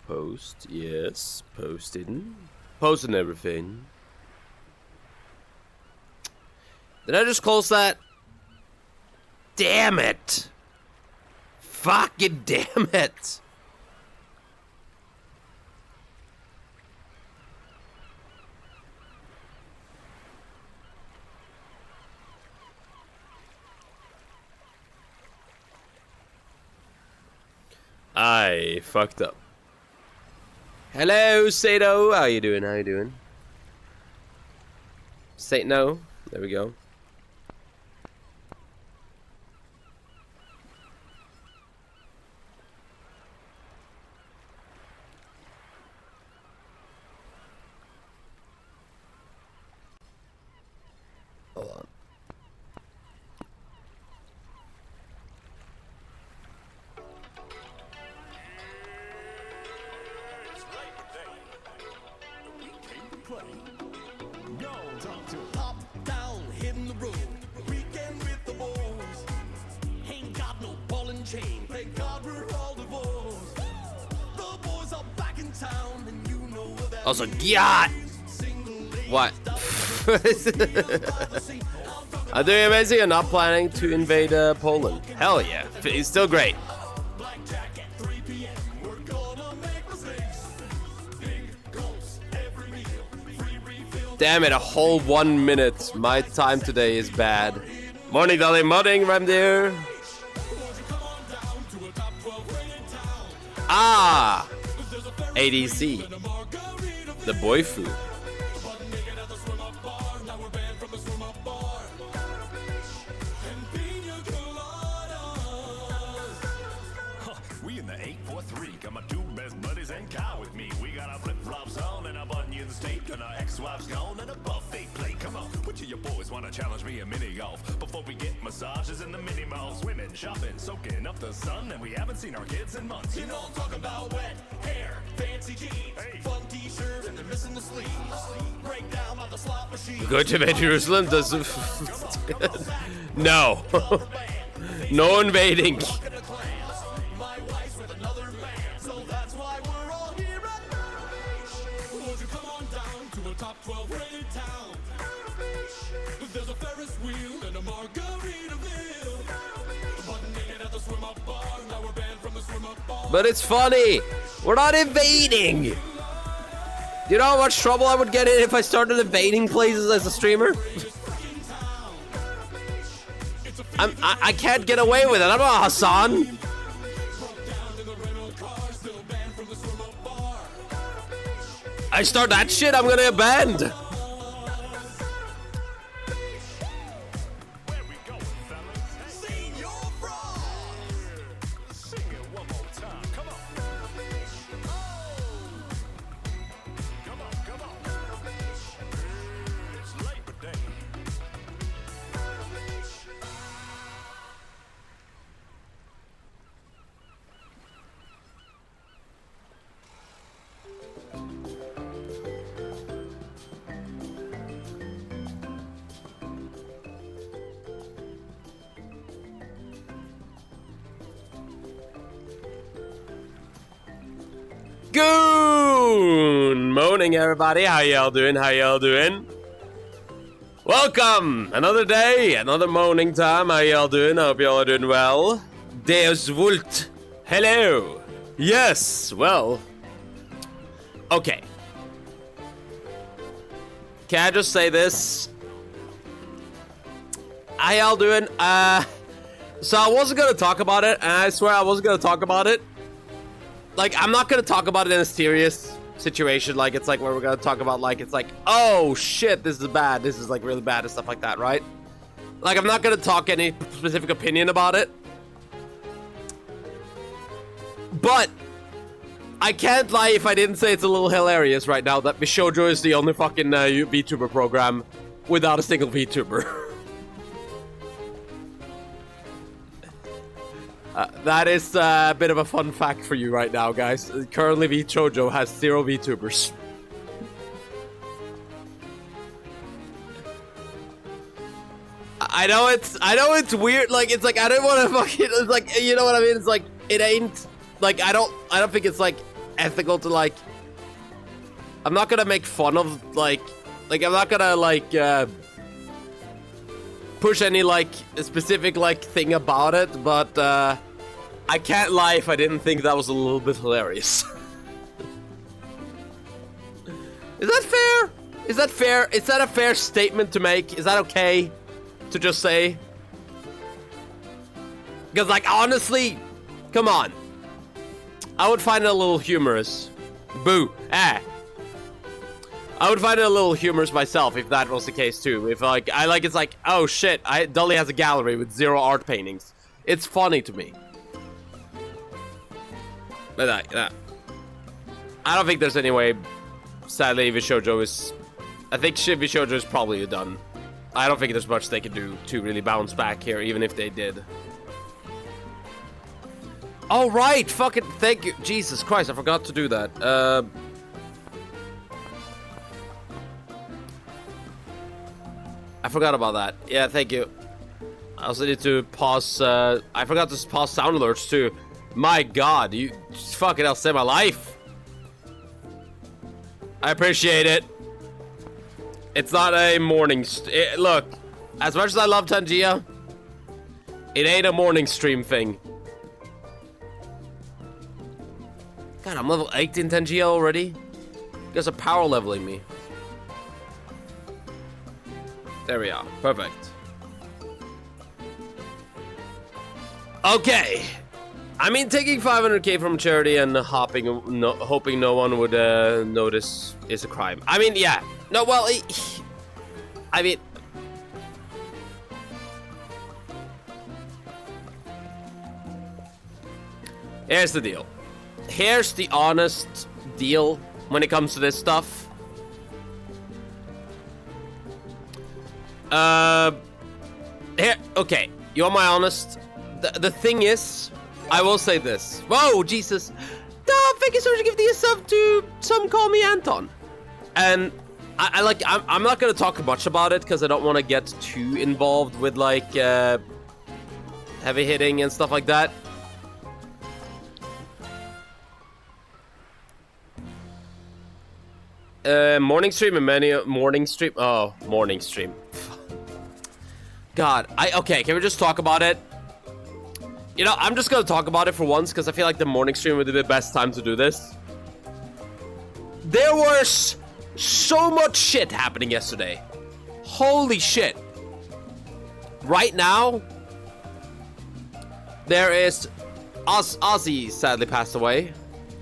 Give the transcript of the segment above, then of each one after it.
Post, yes, posting everything. Did I just close that? Damn it! Fucking damn it! I fucked up. Hello, Sato. How you doing? How you doing? Sato. There we go. Hold on. Also, yeah. What? Are they amazing and not planning to invade Poland? Hell yeah. It's still great. Damn it, a whole 1 minute. My time today is bad. Morning, Dolly. Morning, Ramdir. Ah! ADC. The boy food. We in the 843. Got my two best buddies and Kyle with me. We got our flip-flops on and our onion steak and our ex-wife's gone and a buffet plate. Come on, which of your boys want to challenge me in mini golf? Before we get massages in the mini malls, women shopping, soaking up the sun, and we haven't seen our kids in months. You know I'm talking about wet hair, fancy jeans, fun t-shirt, and they're missing the sleeves. Break down by the slot machine. Go to Jerusalem does no. No invading. There's a Ferris wheel and a Margaritaville. Naked at the swim up bar. Now we're banned from the swim up bar. But it's funny. We're not invading. Do you know how much trouble I would get in if I started invading places as a streamer? I can't get away with it. I'm not Hassan. I start that shit, I'm gonna get banned. Goon! Moaning, everybody. How y'all doing? How y'all doing? Welcome! Another day, another moaning time. How y'all doing? I hope y'all are doing well. Deus Vult. Hello. Yes, well. Okay. Can I just say this? How y'all doing? So I wasn't gonna talk about it, and I swear I wasn't gonna talk about it. Like, I'm not gonna talk about it in a serious situation, like, it's like where we're gonna talk about, like, it's like, oh shit, this is bad, this is like really bad and stuff like that, right? Like, I'm not gonna talk any specific opinion about it. But I can't lie if I didn't say it's a little hilarious right now that Bishoujo is the only fucking VTuber program without a single VTuber. That is a bit of a fun fact for you right now, guys. Currently, VTuber has 0 VTubers. I know it's weird. Like, it's like I don't want to fucking. It's like, you know what I mean? It's like it ain't like I don't think it's like ethical to like. I'm not gonna make fun of like I'm not gonna like push any like specific like thing about it, but I can't lie if I didn't think that was a little bit hilarious. Is that fair? Is that fair? Is that a fair statement to make? Is that okay to just say? Because, like, honestly, come on. I would find it a little humorous. Boo. Ah. I would find it a little humorous myself if that was the case too. If, like, it's like, oh shit, Dolly has a gallery with 0 art paintings. It's funny to me. But I don't think there's any way. Sadly, Vishojo is... I think Vishojo is probably done. I don't think there's much they can do to really bounce back here, even if they did. Oh, right! Fucking thank you. Jesus Christ, I forgot to do that. I forgot about that. Yeah, thank you. I also need to pause... I forgot to pause sound alerts, too. My God, you fucking hell saved my life. I appreciate it. It's not a morning... look, as much as I love Tangia, it ain't a morning stream thing. God, I'm level 8 in Tangia already? You guys are power leveling me. There we are. Perfect. Okay. I mean, taking 500k from charity and hoping no one would notice is a crime. I mean, yeah. No, well, I mean... Here's the deal. Here's the honest deal when it comes to this stuff. Here, okay. You want my honest? The thing is... I will say this. Whoa, Jesus. Thank you so much for giving a sub to some call me Anton. And I'm not gonna talk much about it because I don't want to get too involved with like heavy hitting and stuff like that. Morning stream and many morning stream. Oh, morning stream. God, okay. Can we just talk about it? You know, I'm just gonna talk about it for once because I feel like the morning stream would be the best time to do this. There was so much shit happening yesterday. Holy shit. Right now, there is... Ozzy sadly passed away.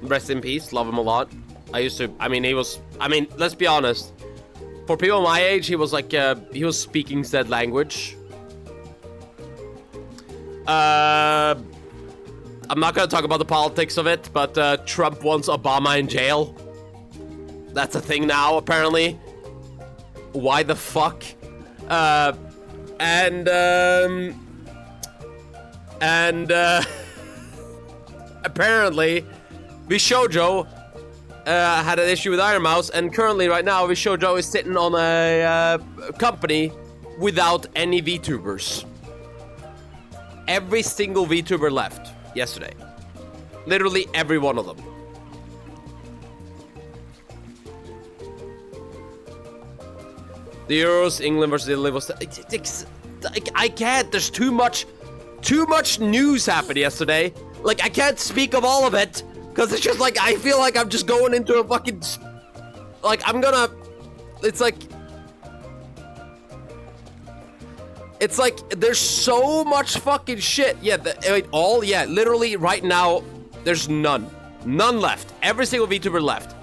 Rest in peace. Love him a lot. I mean, he was... I mean, let's be honest. For people my age, he was like... he was speaking said language. I'm not gonna talk about the politics of it, but Trump wants Obama in jail. That's a thing now, apparently. Why the fuck? Apparently, Vishojo had an issue with Iron Mouse, and currently, right now, Vishojo is sitting on a company without any VTubers. Every single VTuber left yesterday. Literally every one of them. The Euros, England versus Italy was... I can't. There's too much news happened yesterday. Like, I can't speak of all of it. Because it's just like, I feel like I'm just going into a fucking... Like, I'm gonna... It's like... It's like, there's so much fucking shit. Yeah, literally right now, there's none. None left. Every single VTuber left.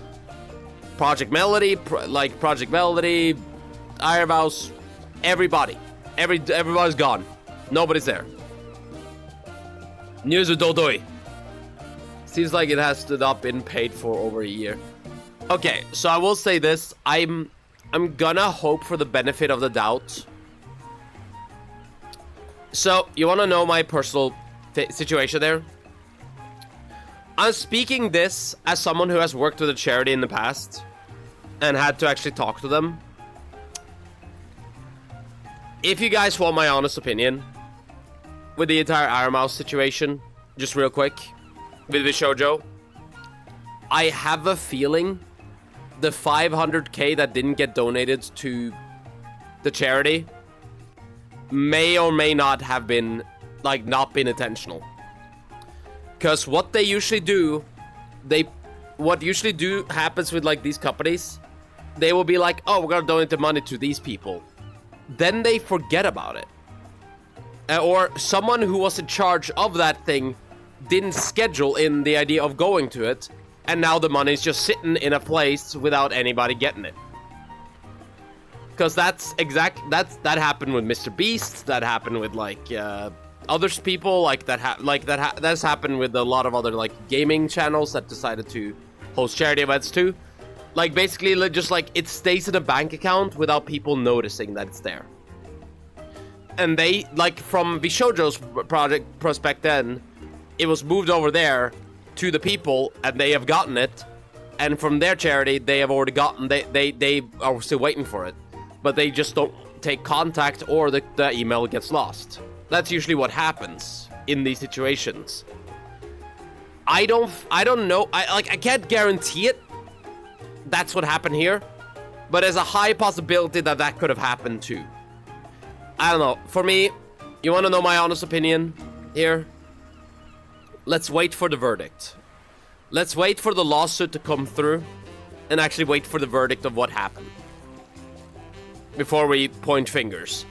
Project Melody, Project Melody, Iron Mouse, everybody. Everybody's gone. Nobody's there. News of Dodoi. Seems like it has not been paid for over a year. Okay, so I will say this. I'm gonna hope for the benefit of the doubt. So, you want to know my personal situation there? I'm speaking this as someone who has worked with a charity in the past and had to actually talk to them. if you guys want my honest opinion with the entire Iron Mouse situation, just real quick, with the shoujo, I have a feeling the 500k that didn't get donated to the charity may or may not have been, like, not been intentional. Because what they usually do, what usually happens with, like, these companies, they will be like, oh, we're gonna donate the money to these people. Then they forget about it. Or someone who was in charge of that thing didn't schedule in the idea of going to it, and now the money's just sitting in a place without anybody getting it. Because that happened with Mr. Beast, that happened with, like, others people, like, that's happened with a lot of other, like, gaming channels that decided to host charity events too. Like, basically, just, like, it stays in a bank account without people noticing that it's there. And they, like, from Vishoujo's project prospect then, it was moved over there to the people, and they have gotten it. And from their charity, they have already gotten, they are still waiting for it. But they just don't take contact, or the email gets lost. That's usually what happens in these situations. I don't know, I can't guarantee it. That's what happened here. But there's a high possibility that that could have happened too. I don't know. For me, you want to know my honest opinion here? Let's wait for the verdict. Let's wait for the lawsuit to come through and actually wait for the verdict of what happened before we point fingers.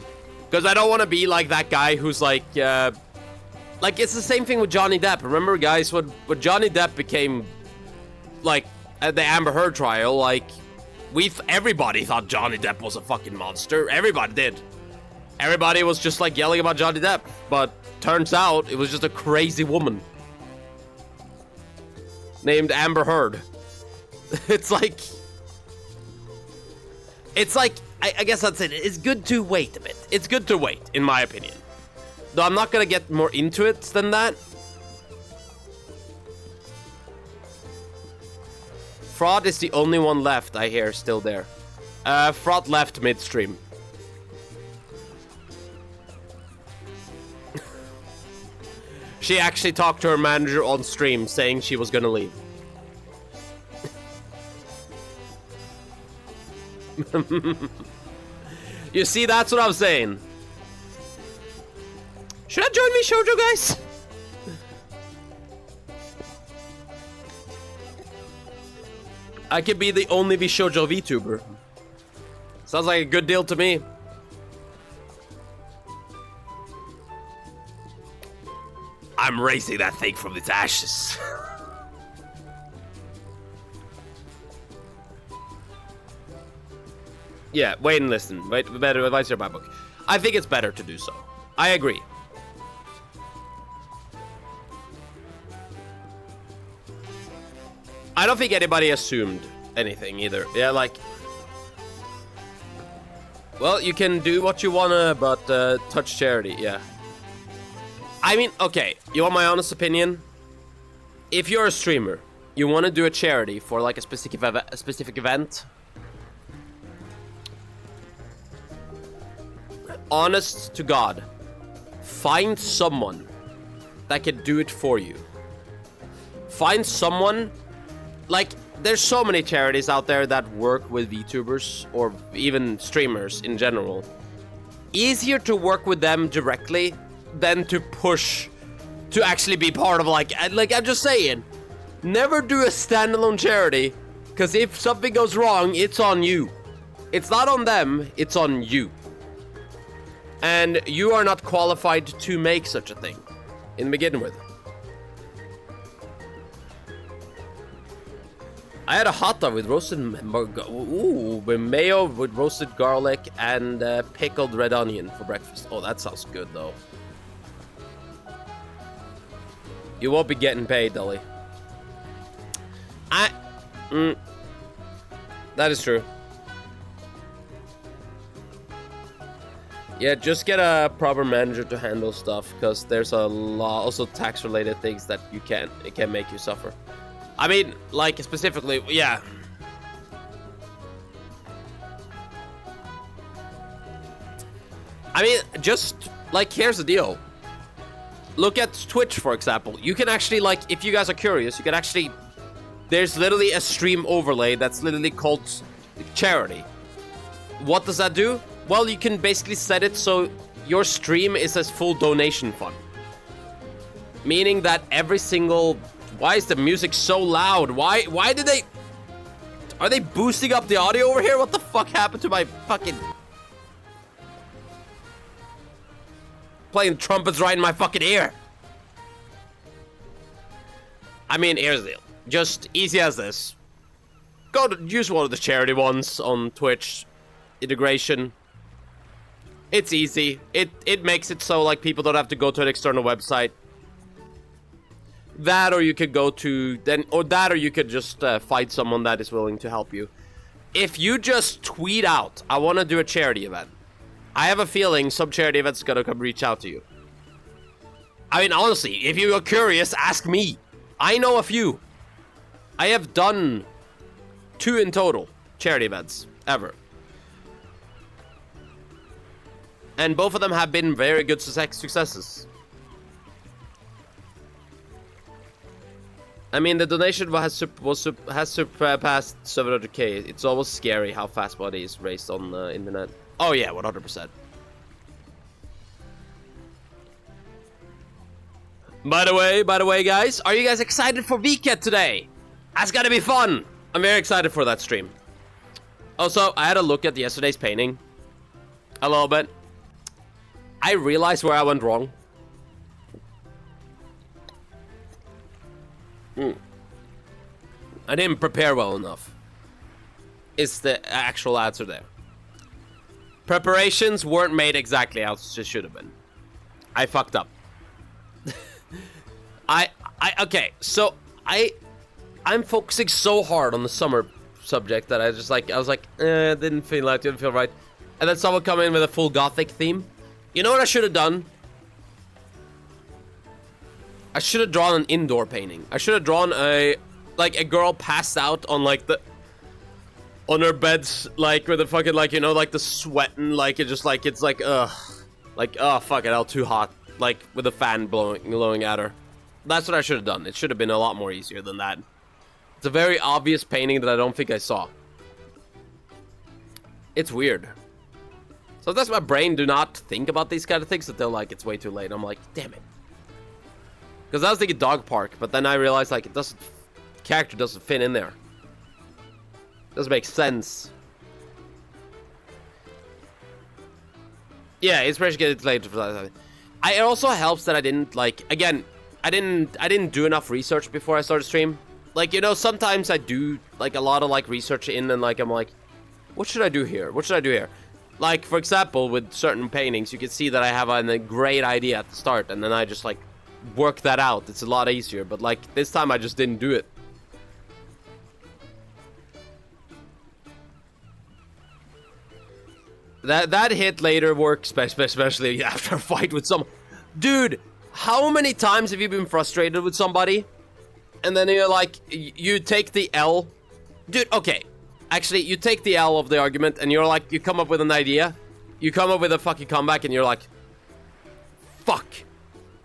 Because I don't want to be like that guy who's like it's the same thing with Johnny Depp. Remember, guys, when Johnny Depp became, like, at the Amber Heard trial, like, everybody thought Johnny Depp was a fucking monster. Everybody did. Everybody was just, like, yelling about Johnny Depp. But turns out it was just a crazy woman named Amber Heard. It's like, I guess that's it. It's good to wait a bit. It's good to wait, in my opinion. Though I'm not gonna get more into it than that. Fraud is the only one left, I hear, still there. Fraud left midstream. She actually talked to her manager on stream saying she was gonna leave. You see, that's what I'm saying. Should I join me, Shoujo, guys? I could be the only Shoujo VTuber. Sounds like a good deal to me. I'm raising that thing from its ashes. Yeah, wait and listen. Wait, better advice here, my book. I think it's better to do so. I agree. I don't think anybody assumed anything either. Yeah, like, well, you can do what you wanna, but touch charity, yeah. I mean, okay, you want my honest opinion? If you're a streamer, you want to do a charity for, like, a specific event, honest to God, find someone that can do it for you. Find someone, like, there's so many charities out there that work with VTubers or even streamers in general. Easier to work with them directly than to push to actually be part of, like I'm just saying, never do a standalone charity, because if something goes wrong, it's on you. It's not on them, it's on you. And you are not qualified to make such a thing in beginning with. I had a hot dog with roasted with mayo with roasted garlic and pickled red onion for breakfast. Oh, that sounds good though. You won't be getting paid, Dolly. That is true. Yeah, just get a proper manager to handle stuff, because there's a lot, also tax-related things that it can make you suffer. I mean, like, specifically, yeah. I mean, just, like, here's the deal. Look at Twitch, for example. You can actually, like, if you guys are curious, you can actually... There's literally a stream overlay that's literally called charity. What does that do? Well, you can basically set it so your stream is a full donation fund. Meaning that every single... Why is the music so loud? Why did they... Are they boosting up the audio over here? What the fuck happened to my fucking... Playing trumpets right in my fucking ear. I mean, here's the deal. Just easy as this. Go to use one of the charity ones on Twitch. Integration. It's easy. It makes it so like people don't have to go to an external website. That, or you could go to or you could just find someone that is willing to help you. If you just tweet out, I want to do a charity event. I have a feeling some charity event's gonna come reach out to you. I mean, honestly, if you are curious, ask me. I know a few. I have done 2 in total charity events ever. And both of them have been very good successes. I mean, the donation has surpassed 700k. It's almost scary how fast money is raised on the internet. Oh yeah, 100%. By the way, guys, are you guys excited for VCAT today? That's gonna be fun. I'm very excited for that stream. Also, I had a look at yesterday's painting. A little bit. I realized where I went wrong. I didn't prepare well enough. It's the actual answer there. Preparations weren't made exactly as it should have been. I fucked up. Okay, so I'm focusing so hard on the summer subject that I was like, didn't feel right. And then someone come in with a full gothic theme. You know what I should have done? I should have drawn an indoor painting. I should have drawn a girl passed out on on her beds, like with the fucking the sweating, oh fuck it, hell, too hot, like with a fan blowing at her. That's what I should have done. It should have been a lot more easier than that. It's a very obvious painting that I don't think I saw. It's weird. So that's my brain do not think about these kind of things until like it's way too late. I'm like, damn it. Because I was thinking dog park, but then I realized like character doesn't fit in there. Doesn't make sense. Yeah, inspiration gets later for that. It also helps that I didn't I didn't do enough research before I started stream. Like, you know, sometimes I do like a lot of like research in and like I'm like, what should I do here? What should I do here? Like, for example, with certain paintings, you can see that I have a great idea at the start, and then I just like work that out. It's a lot easier, but like this time I just didn't do it. That hit later works, especially after a fight with someone. Dude, how many times have you been frustrated with somebody? And then you're like, you take the L. Dude, okay. Actually, you take the L of the argument and you're like, you come up with an idea. You come up with a fucking comeback and you're like, fuck.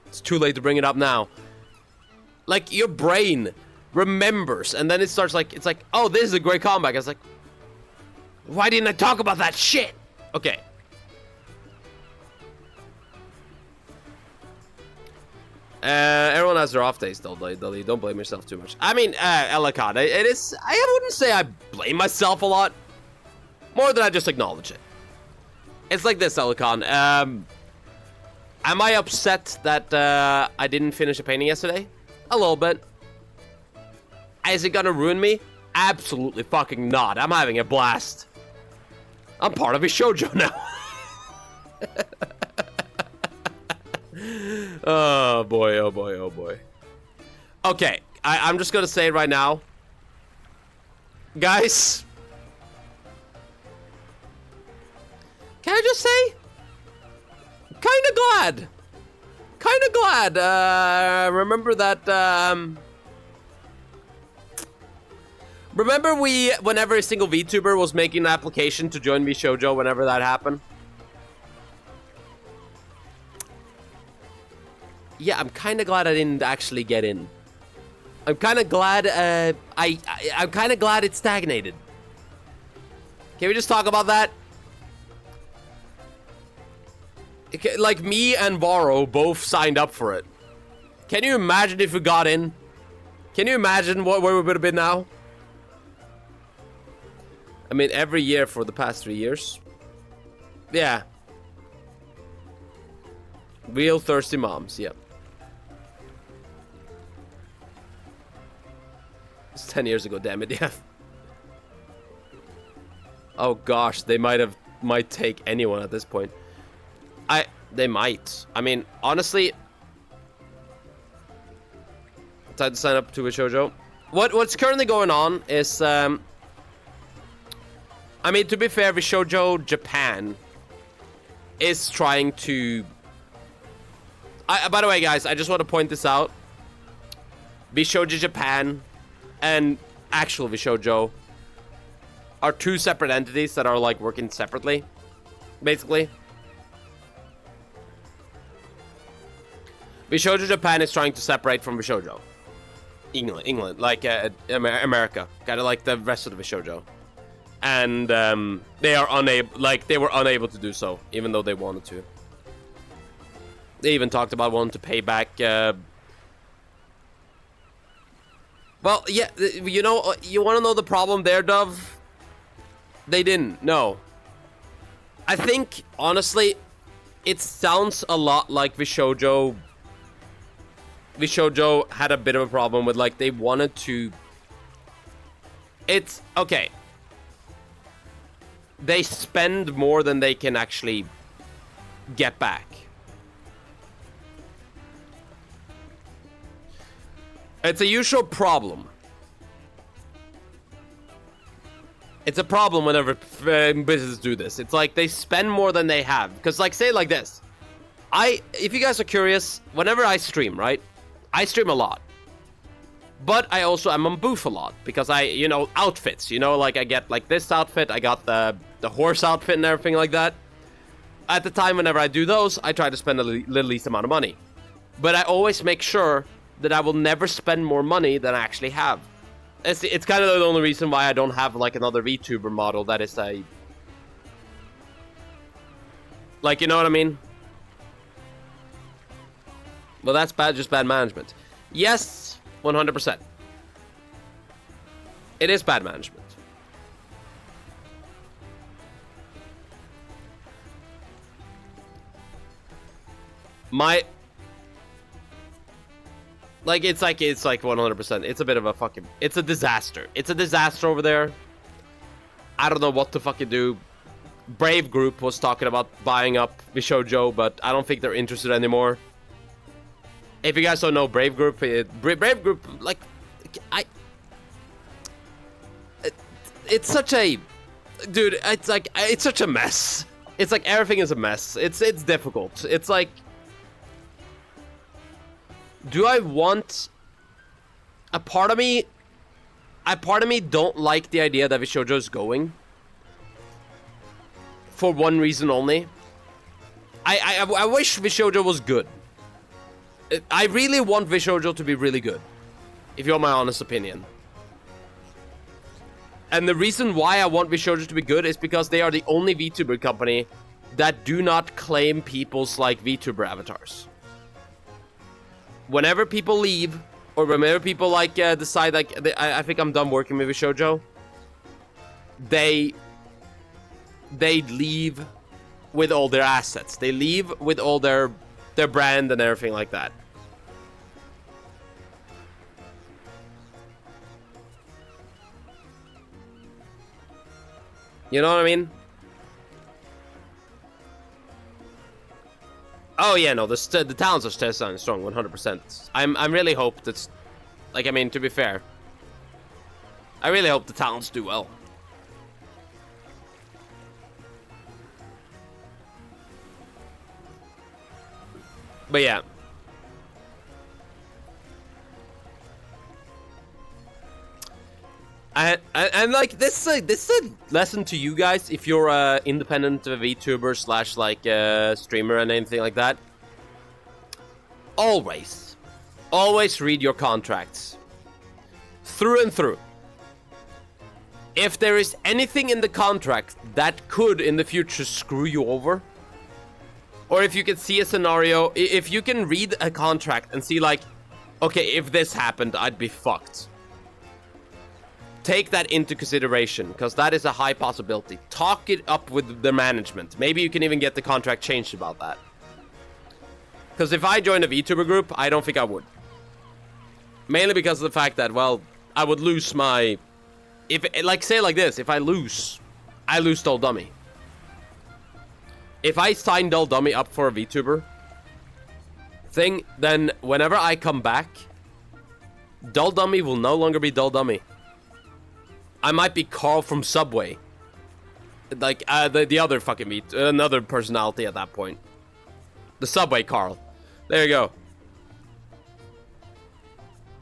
It's too late to bring it up now. Like, your brain remembers and then it starts like, it's like, oh, this is a great comeback. I was like, why didn't I talk about that shit? Okay. Everyone has their off days, though. Don't blame yourself too much. I mean, Elikon, it is... I wouldn't say I blame myself a lot. More than I just acknowledge it. It's like this, Elikon. Am I upset that I didn't finish a painting yesterday? A little bit. Is it gonna ruin me? Absolutely fucking not. I'm having a blast. I'm part of a shoujo now. Oh boy, oh boy, oh boy. Okay, I'm just gonna say it right now. Guys. Can I just say? Kinda glad. Kinda glad. Remember that, remember whenever a single VTuber was making an application to join me shoujo whenever that happened? yeah, I'm kind of glad I didn't actually get in. I'm kind of glad, I'm kind of glad it stagnated. Can we just talk about that? Like, me and Varro both signed up for it. Can you imagine if we got in? Can you imagine where we would have been now? I mean, every year for the past 3 years. Yeah. Real thirsty moms, yep. It's 10 years ago, damn it, yeah. Oh gosh, they might take anyone at this point. They might. I mean, honestly, time to sign up to a shoujo. What's currently going on is, I mean, to be fair, Shoujo Japan is trying to... by the way, guys, I just want to point this out. Shoujo Japan and actual Shoujo are two separate entities that are, like, working separately, basically. Shoujo Japan is trying to separate from Shoujo. England, like America, kind of like the rest of the Shoujo. And they are unable, like, they were unable to do so, even though they wanted to. They even talked about wanting to pay back. Well, yeah, you know, you want to know the problem there, Dove? They didn't. No. I think, honestly, it sounds a lot like Shoujo had a bit of a problem with, like, they wanted to... It's... Okay. They spend more than they can actually get back. It's a usual problem. It's a problem whenever businesses do this. It's like they spend more than they have. Because, like, say it like this. If you guys are curious, whenever I stream, right? I stream a lot. But I'm on booth a lot. Because you know, outfits. You know, like, I get, like, this outfit. I got the horse outfit and everything like that. At the time, whenever I do those, I try to spend the least amount of money. But I always make sure that I will never spend more money than I actually have. It's kind of the only reason why I don't have, like, another VTuber model that is a... Like, you know what I mean? Well, that's bad, just bad management. Yes, 100%. It is bad management. It's like 100%. It's a bit of a fucking... It's a disaster. It's a disaster over there. I don't know what to fucking do. Brave Group was talking about buying up Shoujo, but I don't think they're interested anymore. If you guys don't know Brave Group, Brave Group, like... It's such a... Dude, it's like... It's such a mess. It's like everything is a mess. It's difficult. It's like... Do I want... A part of me don't like the idea that Shoujo is going. For one reason only. I wish Shoujo was good. I really want Shoujo to be really good. If you want my honest opinion. And the reason why I want Shoujo to be good is because they are the only VTuber company that do not claim people's, like, VTuber avatars. Whenever people leave, or whenever people, like, decide, like, I think I'm done working with Shoujo, they leave with all their assets. They leave with all their brand and everything like that. You know what I mean? Oh yeah, no, the talents are still sounding strong, 100%. I'm really hope that's, like, I mean, to be fair, I really hope the talents do well. But yeah. And like, this is a lesson to you guys if you're a independent VTuber / like streamer and anything like that. always read your contracts. Through and through. If there is anything in the contract that could in the future screw you over, or if you can see a scenario, if you can read a contract and see like, okay, if this happened, I'd be fucked. Take that into consideration, because that is a high possibility. Talk it up with the management. Maybe you can even get the contract changed about that. Because if I joined a VTuber group, I don't think I would. Mainly because of the fact that, well, I would lose my... If, like, say like this, if I lose Dull Dummy. If I sign Dull Dummy up for a VTuber thing, then whenever I come back, Dull Dummy will no longer be Dull Dummy. I might be Carl from Subway. Like, the other fucking another personality at that point. The Subway Carl. There you go.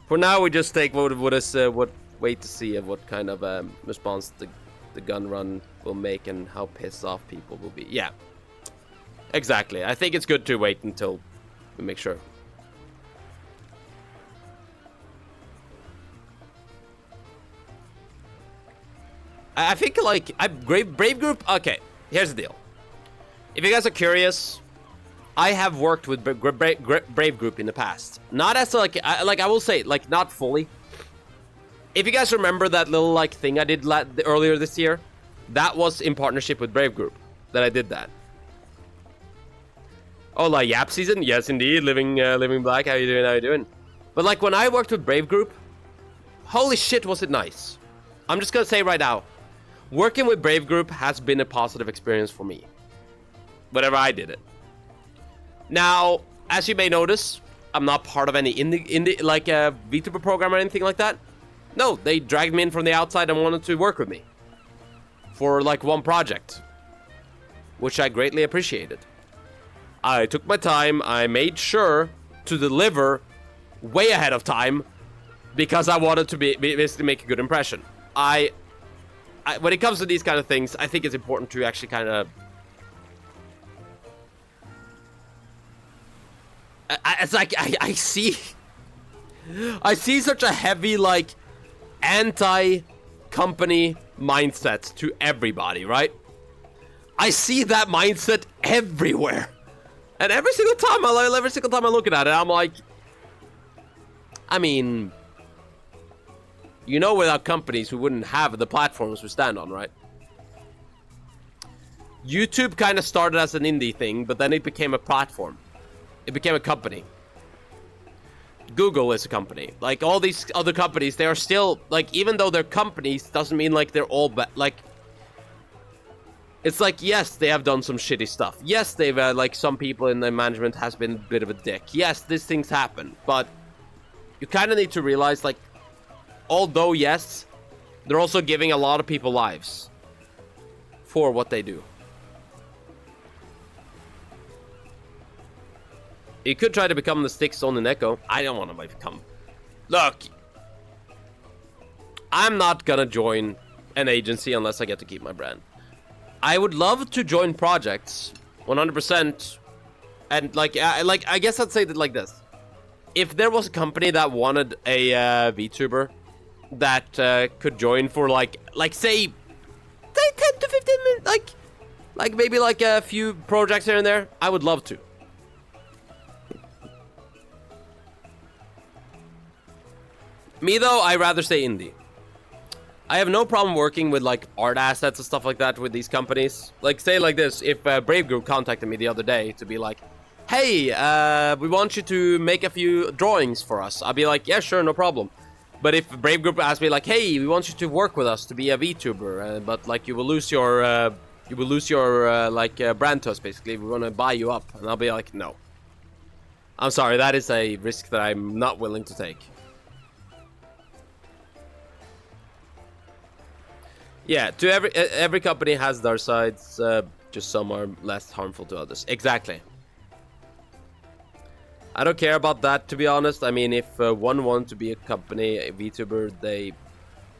For now, we just take what wait to see of what kind of response the gun run will make and how pissed off people will be. Yeah. Exactly. I think it's good to wait until we make sure. I think, like, Brave Group... Okay, here's the deal. If you guys are curious, I have worked with Brave Group in the past. Not as, like, I will say, like, not fully. If you guys remember that little, like, thing I did earlier this year, that was in partnership with Brave Group that I did that. Oh, like, Yap season? Yes, indeed. Living Black. How you doing? But, like, when I worked with Brave Group, holy shit, was it nice. I'm just gonna say right now, working with Brave Group has been a positive experience for me. Whenever I did it. Now, as you may notice, I'm not part of any indie like a VTuber program or anything like that. No, they dragged me in from the outside and wanted to work with me. For like one project. Which I greatly appreciated. I took my time, I made sure to deliver way ahead of time. Because I wanted to basically make a good impression. When it comes to these kind of things, I think it's important to actually kind of... It's like, I see such a heavy, like, anti-company mindset to everybody, right? I see that mindset everywhere. And every single time I look at it, I'm like... I mean... You know, without companies, we wouldn't have the platforms we stand on, right? YouTube kind of started as an indie thing, but then it became a platform. It became a company. Google is a company. Like, all these other companies, they are still... Like, even though they're companies, doesn't mean, like, they're all... Like... It's like, yes, they have done some shitty stuff. Yes, they've, like, some people in the management has been a bit of a dick. Yes, these things happen. But you kind of need to realize, like... Although, yes, they're also giving a lot of people lives for what they do. You could try to become the Sticks on the Echo. I don't want to become... Look, I'm not gonna join an agency unless I get to keep my brand. I would love to join projects, 100%. And, like, I guess I'd say that like this. If there was a company that wanted a VTuber... that could join for like say 10 to 15 minutes, like maybe like a few projects here and there, I would love to. Me though, I rather stay indie. I have no problem working with like art assets and stuff like that with these companies. Like, say like this, if Brave Group contacted me the other day to be like, hey, we want you to make a few drawings for us, I'd be like, yeah, sure, no problem. But if Brave Group asked me like, hey, we want you to work with us to be a VTuber, but like you will lose your brand to us basically. We want to buy you up, and I'll be like, no. I'm sorry, that is a risk that I'm not willing to take. Yeah, to every company has their sides. Just some are less harmful to others. Exactly. I don't care about that, to be honest. I mean, if one wants to be a company, a VTuber, they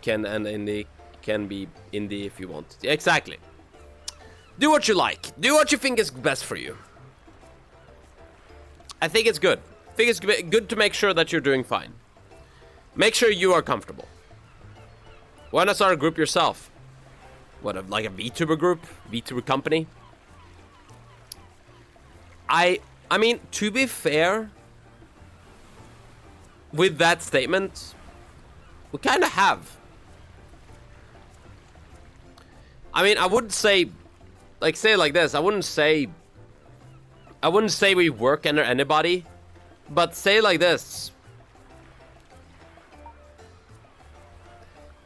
can, and indie can be indie if you want. Exactly. Do what you like. Do what you think is best for you. I think it's good. think it's good to make sure that you're doing fine. Make sure you are comfortable. Why not start a group yourself? What, like a VTuber group? VTuber company? I mean, to be fair, with that statement, we kind of have. I mean, I wouldn't say, like, say it like this. I wouldn't say we work under anybody, but say it like this.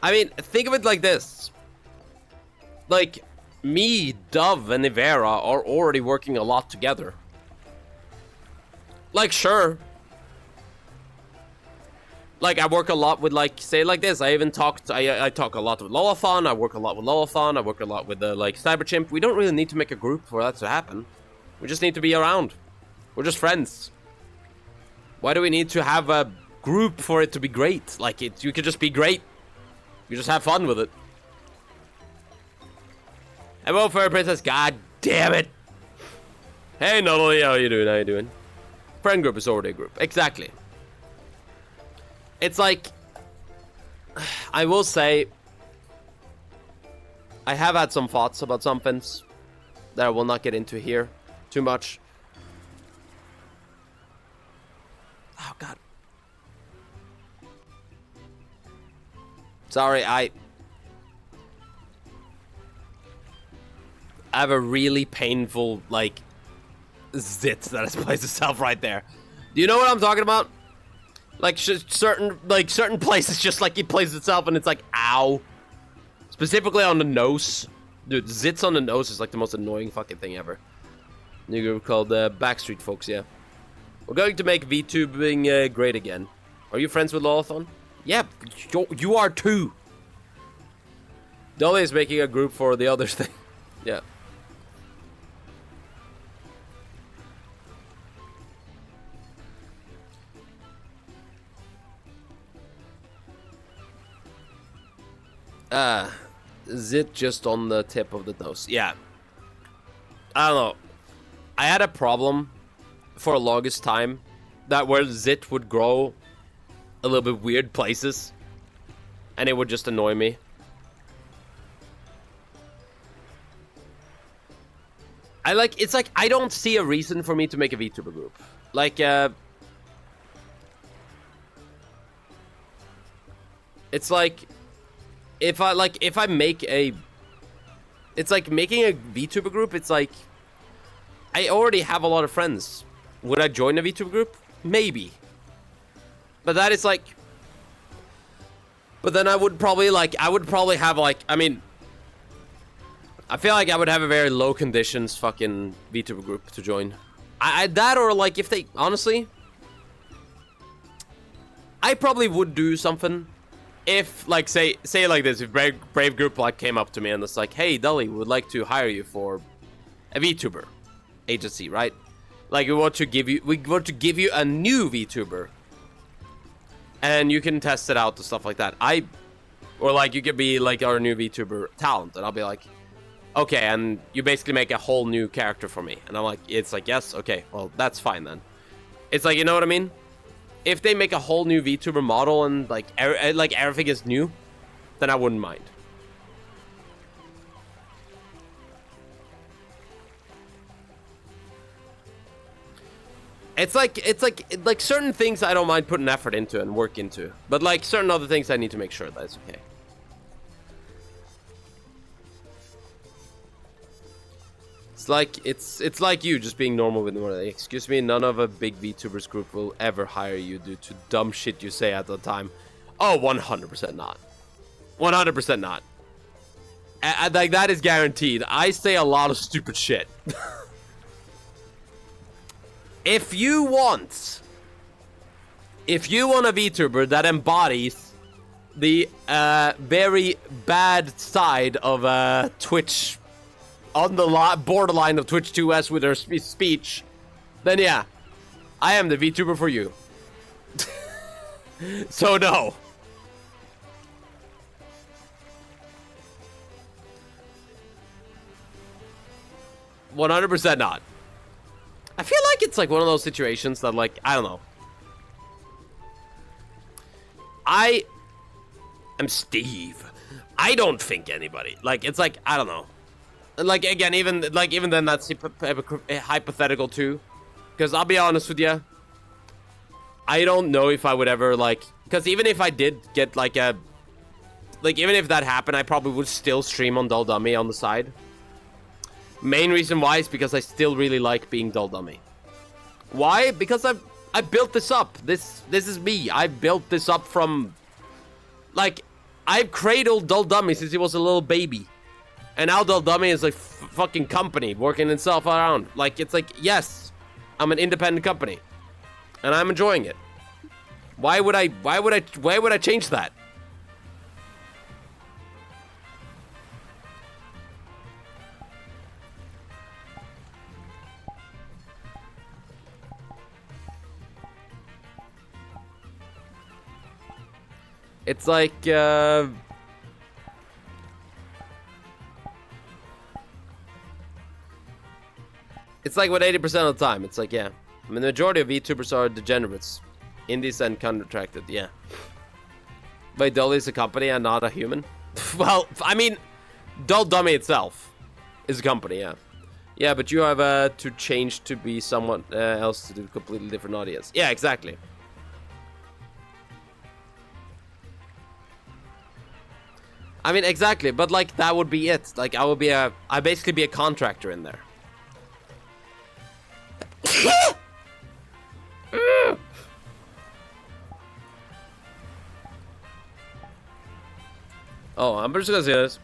I mean, think of it like this. Like, me, Dove, and Ivera are already working a lot together. Like, sure. Like, I work a lot with, like, say it like this. I even talked, I talk a lot with Lolathon. I work a lot with Lolathon. I work a lot with, like, Cyberchimp. We don't really need to make a group for that to happen. We just need to be around. We're just friends. Why do we need to have a group for it to be great? Like, you could just be great. You just have fun with it. Hello, Fairy Princess. God damn it. Hey, Nuddly. How you doing? How you doing? Friend group is already a group. Exactly. It's like, I will say, I have had some thoughts about some things that I will not get into here too much. Oh, God. Sorry, I have a really painful, like, zit that has placed itself right there. Do you know what I'm talking about? Like, certain places just, like, it places itself and it's like, ow. Specifically on the nose. Dude, zits on the nose is, like, the most annoying fucking thing ever. New group called Backstreet Folks, yeah. We're going to make VTubing great again. Are you friends with Lolathon? Yeah, you are too. Dolly is making a group for the others thing. Yeah. Zit just on the tip of the nose. Yeah. I don't know. I had a problem for the longest time that where zit would grow a little bit weird places and it would just annoy me. It's like I don't see a reason for me to make a VTuber group. Like it's like if I make a, it's like making a VTuber group, it's like I already have a lot of friends. Would I join a VTuber group? Maybe. But that is like, but then I would probably have like, I mean, I feel like I would have a very low conditions fucking VTuber group to join. That or like if they, honestly, I probably would do something if like, say like this, if Brave Group like came up to me and it's like, hey, Dully, we would like to hire you for a VTuber agency, right? Like we want to give you a new VTuber. And you can test it out and stuff like that. Or like you could be like our new VTuber talent, and I'll be like, okay, and you basically make a whole new character for me. And I'm like, it's like, yes, okay, well, that's fine then. It's like, you know what I mean? If they make a whole new VTuber model and like everything is new, then I wouldn't mind. It's like certain things I don't mind putting effort into and work into, but like certain other things I need to make sure that it's okay. It's like you just being normal with more. Like, excuse me, none of a big VTubers group will ever hire you due to dumb shit you say at the time. Oh, 100% not. 100% not. Like that is guaranteed. I say a lot of stupid shit. If you want a VTuber that embodies the very bad side of Twitch, on the borderline of Twitch 2S with their speech, then yeah, I am the VTuber for you. So no. "100% not." I feel like it's like one of those situations that, like, I don't know. I am Steve. I don't think anybody. Like, it's like, I don't know. Like, again, even then, that's hypothetical too. Because I'll be honest with you, I don't know if I would ever, like, because even if I did get, like, even if that happened, I probably would still stream on Dull Dummy on the side. Main reason why is because I still really like being Dull Dummy. Why? Because I built this up. This is me. I built this up from, like, I've cradled Dull Dummy since he was a little baby. And now Dull Dummy is a fucking company working itself around. Like, it's like, yes, I'm an independent company. And I'm enjoying it. Why would I change that? It's like, it's like what 80% of the time. It's like, yeah. I mean, the majority of VTubers are degenerates. Indies and contracted, yeah. Wait, Dolly is a company and not a human? Well, I mean, Dull Dummy itself is a company, yeah. Yeah, but you have to change to be someone else to do a completely different audience. Yeah, exactly. I mean, exactly, but like, that would be it. Like, I'd basically be a contractor in there. Oh, I'm just gonna say this.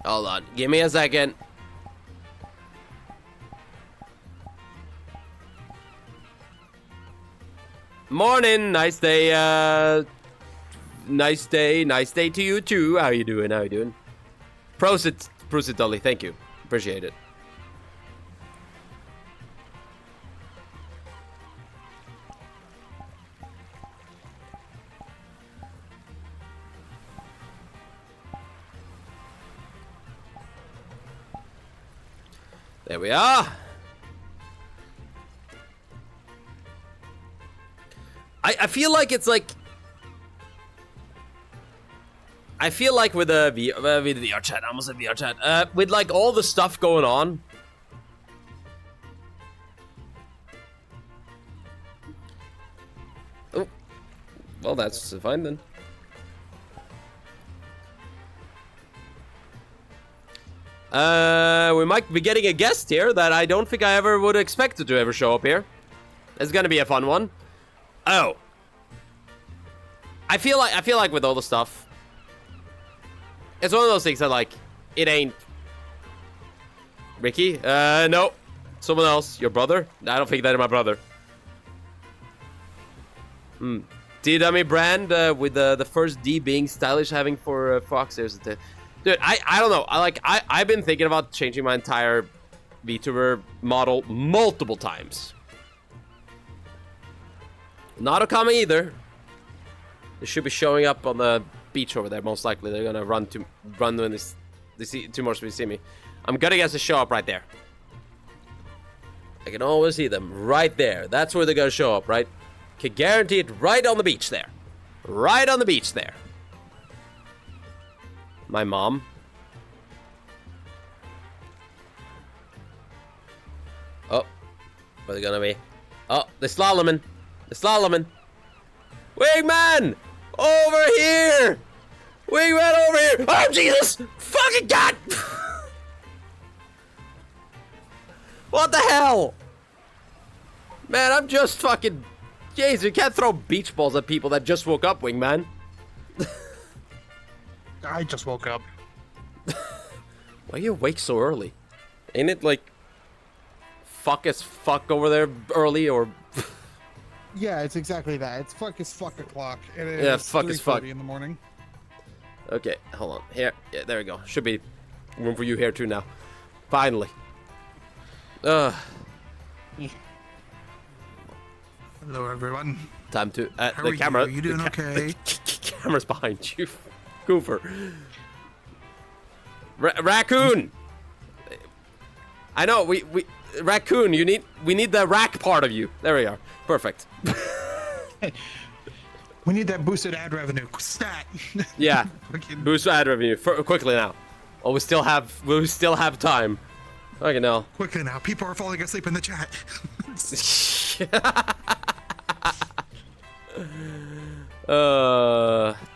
Hold on, give me a second. Morning, nice day, nice day to you too. How you doing, Prosit, Dolly, thank you, appreciate it. There we are. I feel like it's like, I feel like with the VR chat, I almost said VR chat, with like all the stuff going on. Oh, well, that's fine then. We might be getting a guest here that I don't think I ever would have expected to ever show up here. It's gonna be a fun one. Oh. I feel like with all the stuff, it's one of those things that, like, it ain't Ricky. No. Someone else. Your brother? I don't think that is my brother. D-Dummy brand, with the first D being stylish, having for Fox. There's a dude, I don't know. I've been thinking about changing my entire VTuber model multiple times. Not a coming either. They should be showing up on the beach over there. Most likely, they're gonna run when they see too much to see me. I'm gonna guess to show up right there. I can always see them right there. That's where they're gonna show up, right? Can guarantee it. Right on the beach there. Right on the beach there. My mom. Oh, where are they gonna be? Oh, they're slaloming. They're slaloming. Wingman! Over here! Wingman over here! Oh, Jesus! Fucking God! What the hell? Man, I'm just fucking... Jeez, you can't throw beach balls at people that just woke up, Wingman. I just woke up. Why are you awake so early? Ain't it like... fuck as fuck over there early, or... Yeah, it's exactly that. It's fuck as fuck o'clock. It is yeah, fuck as fuck. in the morning. Okay, hold on. Here, yeah, there we go. Should be room for you here too now. Finally. Ugh. Hello, everyone. Time to How the are camera. you? You doing the okay? The camera's behind you, goofer. Raccoon. I know we raccoon. We need the rack part of you. There we are. Perfect. We need that boosted ad revenue. Stat. Yeah. Fucking- Boost ad revenue quickly now. Oh, we still have time. Okay, no. Quickly now. People are falling asleep in the chat.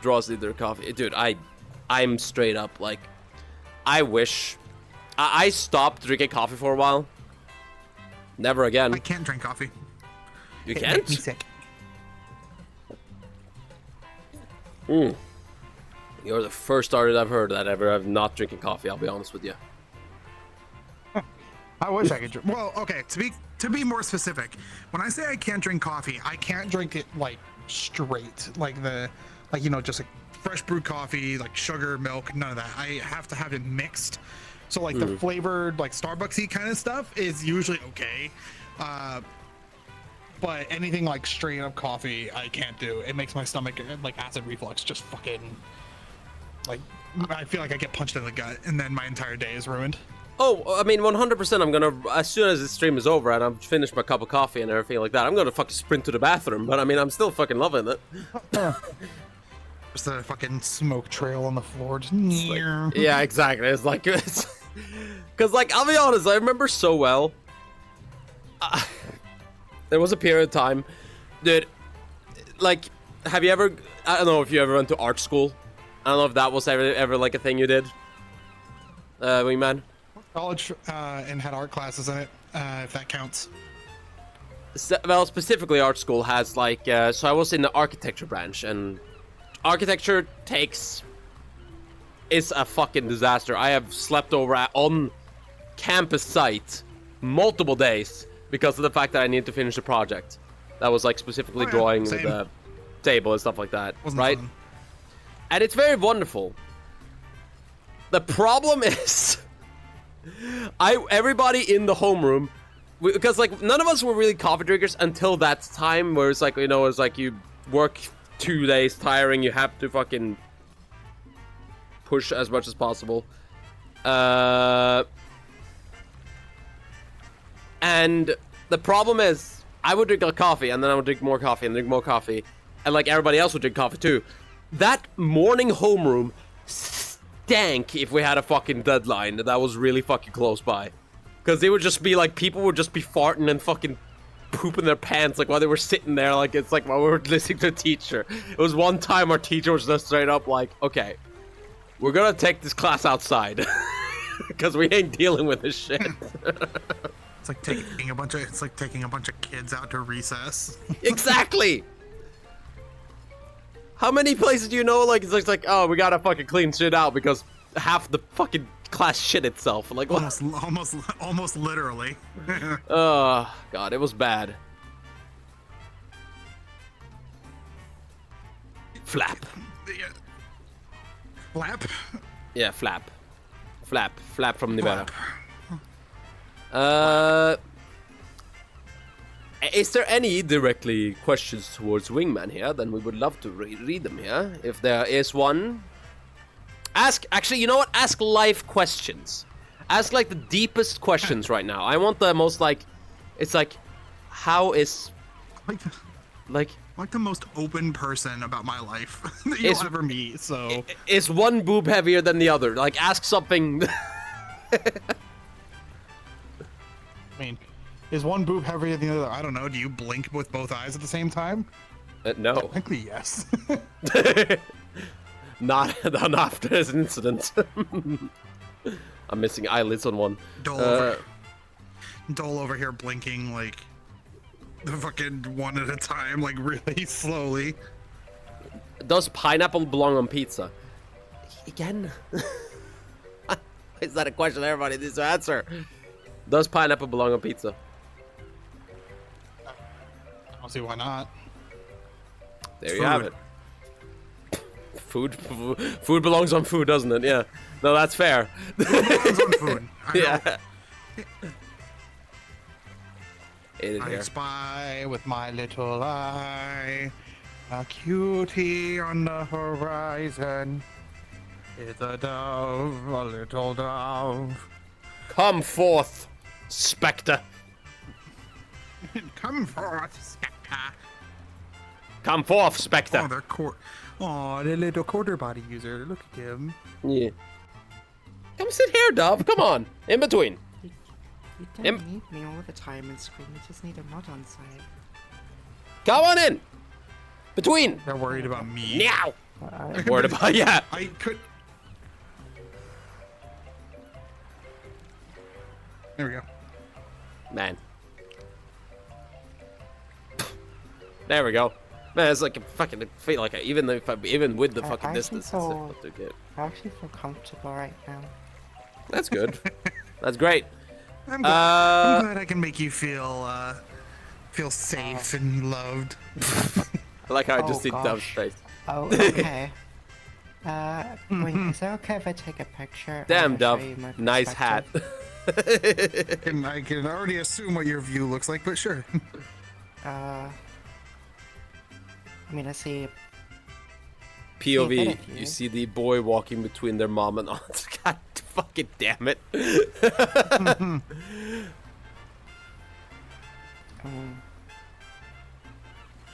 Draws either coffee, dude. I'm straight up like, I wish I stopped drinking coffee for a while. Never again. I can't drink coffee. You It can't? makes me sick. You're the first artist I've heard that ever have not drinking coffee. I'll be honest with you. I wish I could drink. Well, okay. To be more specific, when I say I can't drink coffee, I can't drink it like straight, like just like fresh brewed coffee, like sugar, milk, none of that. I have to have it mixed. So like the flavored, like Starbucksy kind of stuff is usually okay. But anything like straight up coffee, I can't do. It makes my stomach like acid reflux. Just fucking like I feel like I get punched in the gut, and then my entire day is ruined. Oh, I mean, 100%. I'm gonna, as soon as this stream is over and I've finished my cup of coffee and everything like that, I'm gonna fucking sprint to the bathroom. But I mean, I'm still fucking loving it. Just a fucking smoke trail on the floor. Just Yeah, exactly. It's like, because like, I'll be honest, I remember so well. There was a period of time, dude. Like, have you ever? I don't know if you ever went to art school. I don't know if that was ever like a thing you did. Wingman. College and had art classes in it, if that counts. Well, specifically, art school has like. So I was in the architecture branch, and architecture is a fucking disaster. I have slept over on campus site multiple days because of the fact that I need to finish a project. That was like specifically drawing with the table and stuff like that, right? Fun. And it's very wonderful. The problem is, everybody in the homeroom, because like none of us were really coffee drinkers until that time where it's like, you know, it's like you work 2 days tiring, you have to fucking push as much as possible. And the problem is, I would drink coffee, and then I would drink more coffee, and drink more coffee, and like everybody else would drink coffee too. That morning homeroom stank if we had a fucking deadline that was really fucking close by. Because they would just be like, people would just be farting and fucking pooping their pants like while they were sitting there, like it's like while we were listening to a teacher. It was one time our teacher was just straight up like, okay, we're gonna take this class outside. Because we ain't dealing with this shit. It's like taking a bunch of kids out to recess. Exactly. How many places do you know? Like it's like, oh, we gotta fucking clean shit out because half the fucking class shit itself. Like what? Almost literally. Oh god, it was bad. Flap. Flap. Yeah, flap. Flap from Nivera. Is there any directly questions towards Wingman here? Then we would love to read them here. If there is one, actually, you know what? Ask life questions. Ask like the deepest questions right now. I want the most like, it's like, how is, like the most open person about my life that you'll ever meet. So is one boob heavier than the other? Like, ask something. I mean, is one boob heavier than the other? I don't know. Do you blink with both eyes at the same time? No. Technically, yes. Not after this incident. I'm missing eyelids on one. Dole over here blinking like the fucking one at a time, like really slowly. Does pineapple belong on pizza? Again? Is that a question everybody needs to answer? Does pineapple belong on pizza? I don't see why not. There you have it. Food belongs on food, doesn't it? Yeah. No, that's fair. Food belongs on food. Yeah. Hate it I here. spy with my little eye a cutie on the horizon. It's a dove, a little dove. Come forth, Spectre. Come forth, Spectre. Come forth, Spectre. Oh, they're the little quarter body user. Look at him. Yeah. Come sit here, Dove. Come on. In between. You don't Im- need me all the time and scream. You just need a mod on site. Come on in. Between. They're worried about me. Meow. Worried about, yeah. I could. There we go. Man. There we go. Man, it's like a fucking feel like even with the fucking I distance, it's feel- not too good. I actually feel comfortable right now. That's good. That's great. I'm glad I can make you feel safe and loved. I like how I Oh, just did Dove's gosh. face. Oh, okay. Wait, is it okay if I take a picture? Damn, I'll show Dove. you my Nice hat. perspective. I can already assume what your view looks like, but sure. I mean, I see. POV, better view. you see the boy walking between their mom and aunt. God fucking damn it.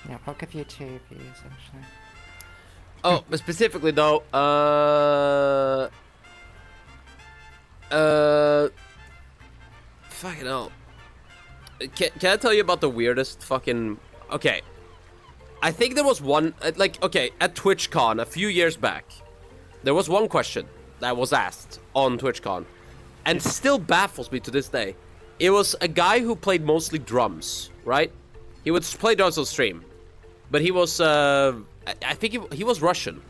Yeah, I'll give you 2 views actually. Oh, but specifically though, fucking hell. Can I tell you about the weirdest fucking... Okay. I think there was one, like, okay, at TwitchCon a few years back, there was one question that was asked on TwitchCon, and still baffles me to this day. It was a guy who played mostly drums, right? He would play drums on stream, but he was, I think he was Russian.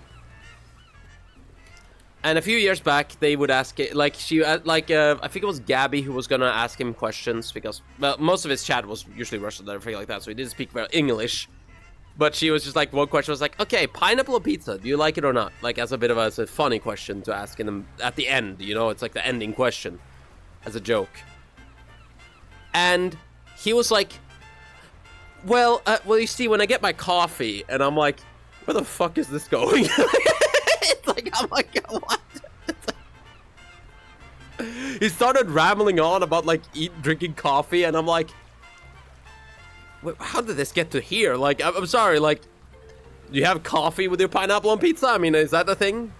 And a few years back, they would ask it, like, I think it was Gabby who was gonna ask him questions, because, well, most of his chat was usually Russian and everything like that, so he didn't speak very English. But she was just like, one question was like, okay, pineapple on pizza, do you like it or not? Like, as a bit of as a funny question to ask him at the end, you know, it's like the ending question, as a joke. And he was like, well, you see, when I get my coffee, and I'm like, where the fuck is this going? It's like, I'm like, what? He started rambling on about, like, drinking coffee, and I'm like, wait, how did this get to here? Like, I'm sorry, like, do you have coffee with your pineapple on pizza? I mean, is that the thing?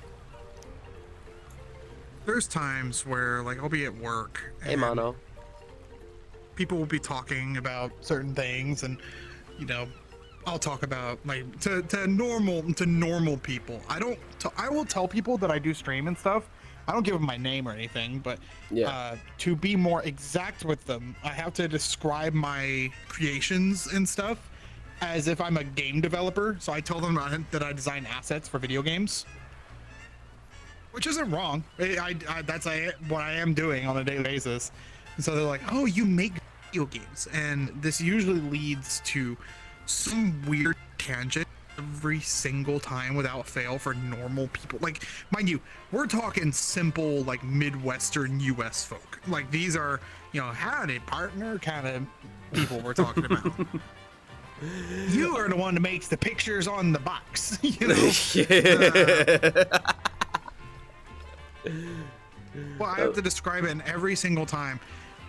There's times where, like, I'll be at work. Hey, and Mono. People will be talking about certain things, and, you know, I'll talk about, like, to normal people. I will tell people that I do stream and stuff. I don't give them my name or anything, but Yeah. to be more exact with them, I have to describe my creations and stuff as if I'm a game developer. So I tell them that I design assets for video games, which isn't wrong. That's what I am doing on a daily basis. And so they're like, "Oh, you make video games," and this usually leads to some weird tangent every single time without fail for normal people. Like, mind you, we're talking simple, like, Midwestern US folk. Like, these are, you know, howdy partner kind of people we're talking about. You are the one that makes the pictures on the box, you know? Well, I have to describe it, and every single time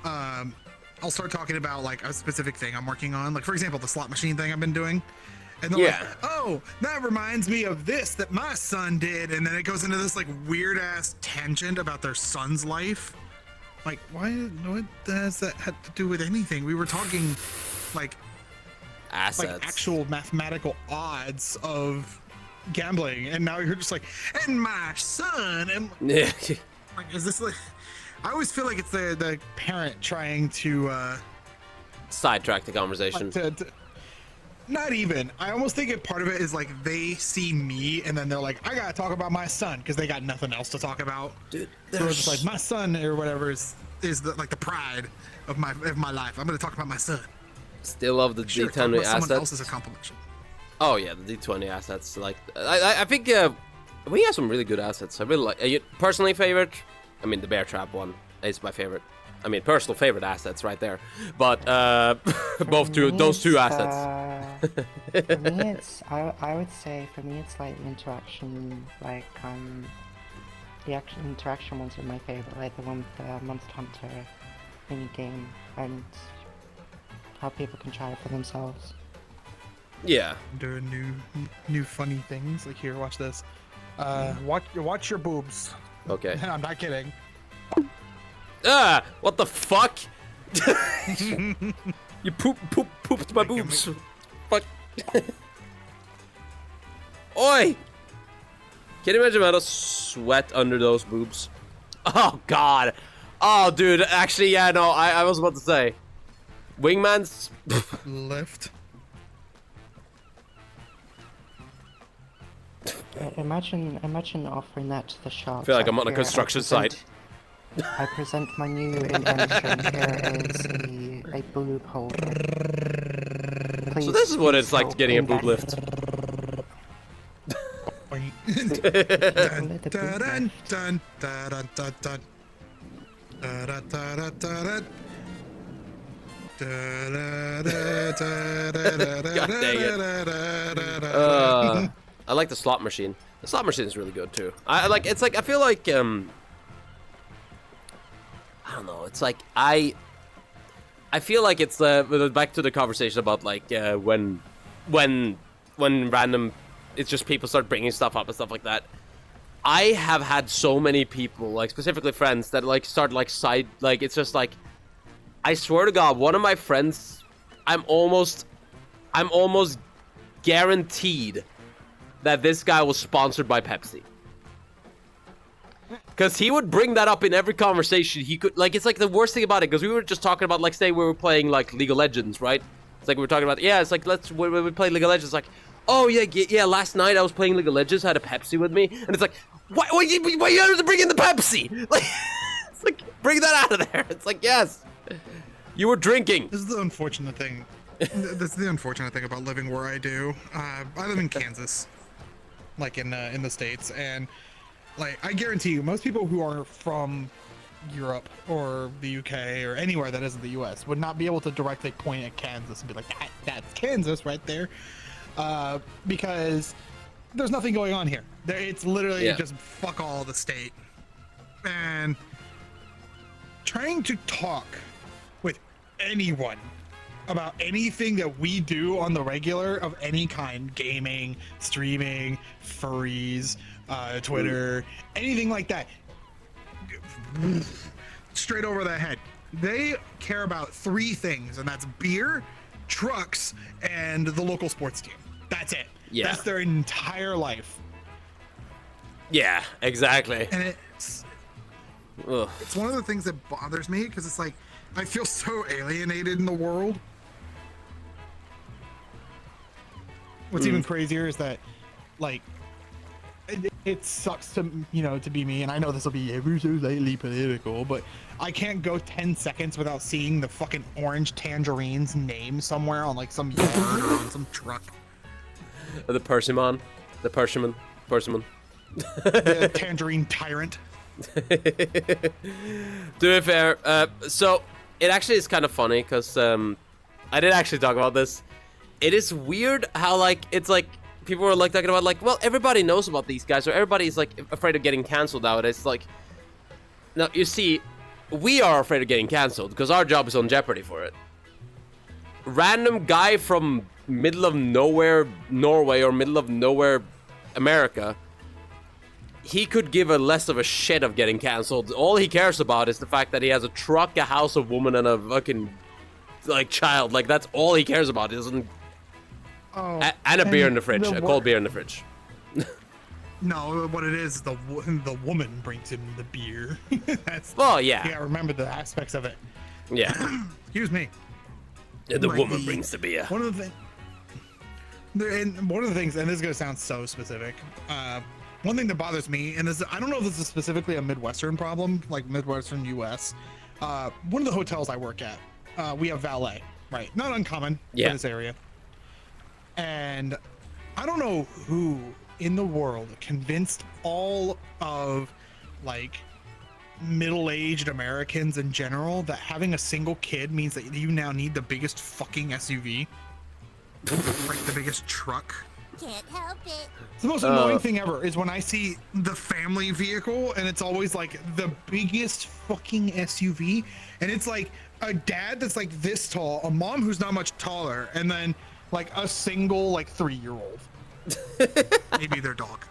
I'll start talking about, like, a specific thing I'm working on. Like, for example, the slot machine thing I've been doing. And they're Yeah. like, oh, that reminds me of this that my son did. And then it goes into this, like, weird ass tangent about their son's life. Like, what does that have to do with anything? We were talking, like Assets. actual mathematical odds of gambling. And now you're just like, and my son. And Yeah. like, is this like, I always feel like it's the parent trying to, Sidetrack the conversation. not even. I almost think part of it is like they see me and then they're like, I gotta talk about my son because they got nothing else to talk about. Dude, So it's just like my son or whatever is the, like, the pride of my life. I'm gonna talk about my son. Still love the Sure, talk D20 about someone else assets. is a compliment. Oh yeah, the D20 assets. Like, I think we have some really good assets. I really like. Personally, favorite. I mean, the bear trap one is my favorite. I mean, personal favorite assets right there. But For me, those two it's, assets. For me, it's I would say for me it's like the interaction, like the actual interaction ones are my favorite, like the one with the Monster Hunter mini game and how people can try it for themselves. Yeah. Doing new funny things. Like here, watch this. Watch your boobs. Okay. I'm not kidding. Ah! What the fuck? You pooped my boobs. Fuck. Oi! Can you imagine how to sweat under those boobs? Oh god. Oh dude, actually yeah, no, I was about to say. Wingman's Lift. Imagine offering that to the shop. I feel like I'm on a construction site. I present my new invention. Here is a boob holder. Please, So this is what it's like help getting a boob invest. lift. Dun, dun, dun, dun, dun, dun. Da, da, da, da, da. God dang it. I like the slot machine. The slot machine is really good too. I like. It's like I feel like I don't know. It's like I feel like it's back to the conversation about like when random, it's just people start bringing stuff up and stuff like that. I have had so many people, like specifically friends, that like start like side, like it's just like, I swear to God, one of my friends, I'm almost guaranteed that this guy was sponsored by Pepsi. Because he would bring that up in every conversation he could. Like, it's like the worst thing about it, because we were just talking about, like, say we were playing, like, League of Legends, right? It's like we were talking about, yeah, it's like, when we play League of Legends, like, oh, yeah, last night I was playing League of Legends, I had a Pepsi with me, and it's like, why you have to bring in the Pepsi? Like, it's like, bring that out of there. It's like, yes, you were drinking. This is the unfortunate thing. This is the unfortunate thing about living where I do. I live in Kansas, like in the States, and like I guarantee you, most people who are from Europe or the UK or anywhere that isn't the US would not be able to directly point at Kansas and be like, that's Kansas right there, because there's nothing going on here. It's literally just fuck all the state. And trying to talk with anyone about anything that we do on the regular of any kind, gaming, streaming, furries, Twitter, anything like that, straight over the head. They care about three things, and that's beer, trucks, and the local sports team. That's it. Yeah. That's their entire life. Yeah, exactly. And it's one of the things that bothers me, because it's like, I feel so alienated in the world. What's even crazier is that, like, it sucks to, to be me, and I know this will be ever so slightly political, but I can't go 10 seconds without seeing the fucking orange tangerine's name somewhere on, like, some yard or on some truck. The Persimmon. The Tangerine tyrant. To be fair, so it actually is kind of funny, because I did actually talk about this. It is weird how, like, it's like people are like talking about, like, well, everybody knows about these guys, or everybody's like afraid of getting canceled nowadays. It's like, now you see, we are afraid of getting canceled because our job is on jeopardy for it. Random guy from middle of nowhere Norway or middle of nowhere America, he could give a less of a shit of getting canceled. All he cares about is the fact that he has a truck, a house, a woman, and a fucking, like, child. Like, that's all he cares about. He doesn't. Oh, and a beer in the fridge, a cold beer in the fridge. No, what it is the woman brings him the beer. That's, well, yeah. Yeah, remember the aspects of it. Yeah. Excuse me. And the woman brings the beer. One of the things, and this is gonna sound so specific. One thing that bothers me, and this, I don't know if this is specifically a Midwestern problem, like Midwestern U.S. One of the hotels I work at, we have valet, right? Not uncommon in this area. And I don't know who in the world convinced all of, like, middle-aged Americans in general that having a single kid means that you now need the biggest fucking SUV, like the biggest truck. Can't help it. The most annoying thing ever is when I see the family vehicle and it's always like the biggest fucking SUV, and it's like a dad that's like this tall, a mom who's not much taller, and then like a single like 3-year-old. Maybe their dog.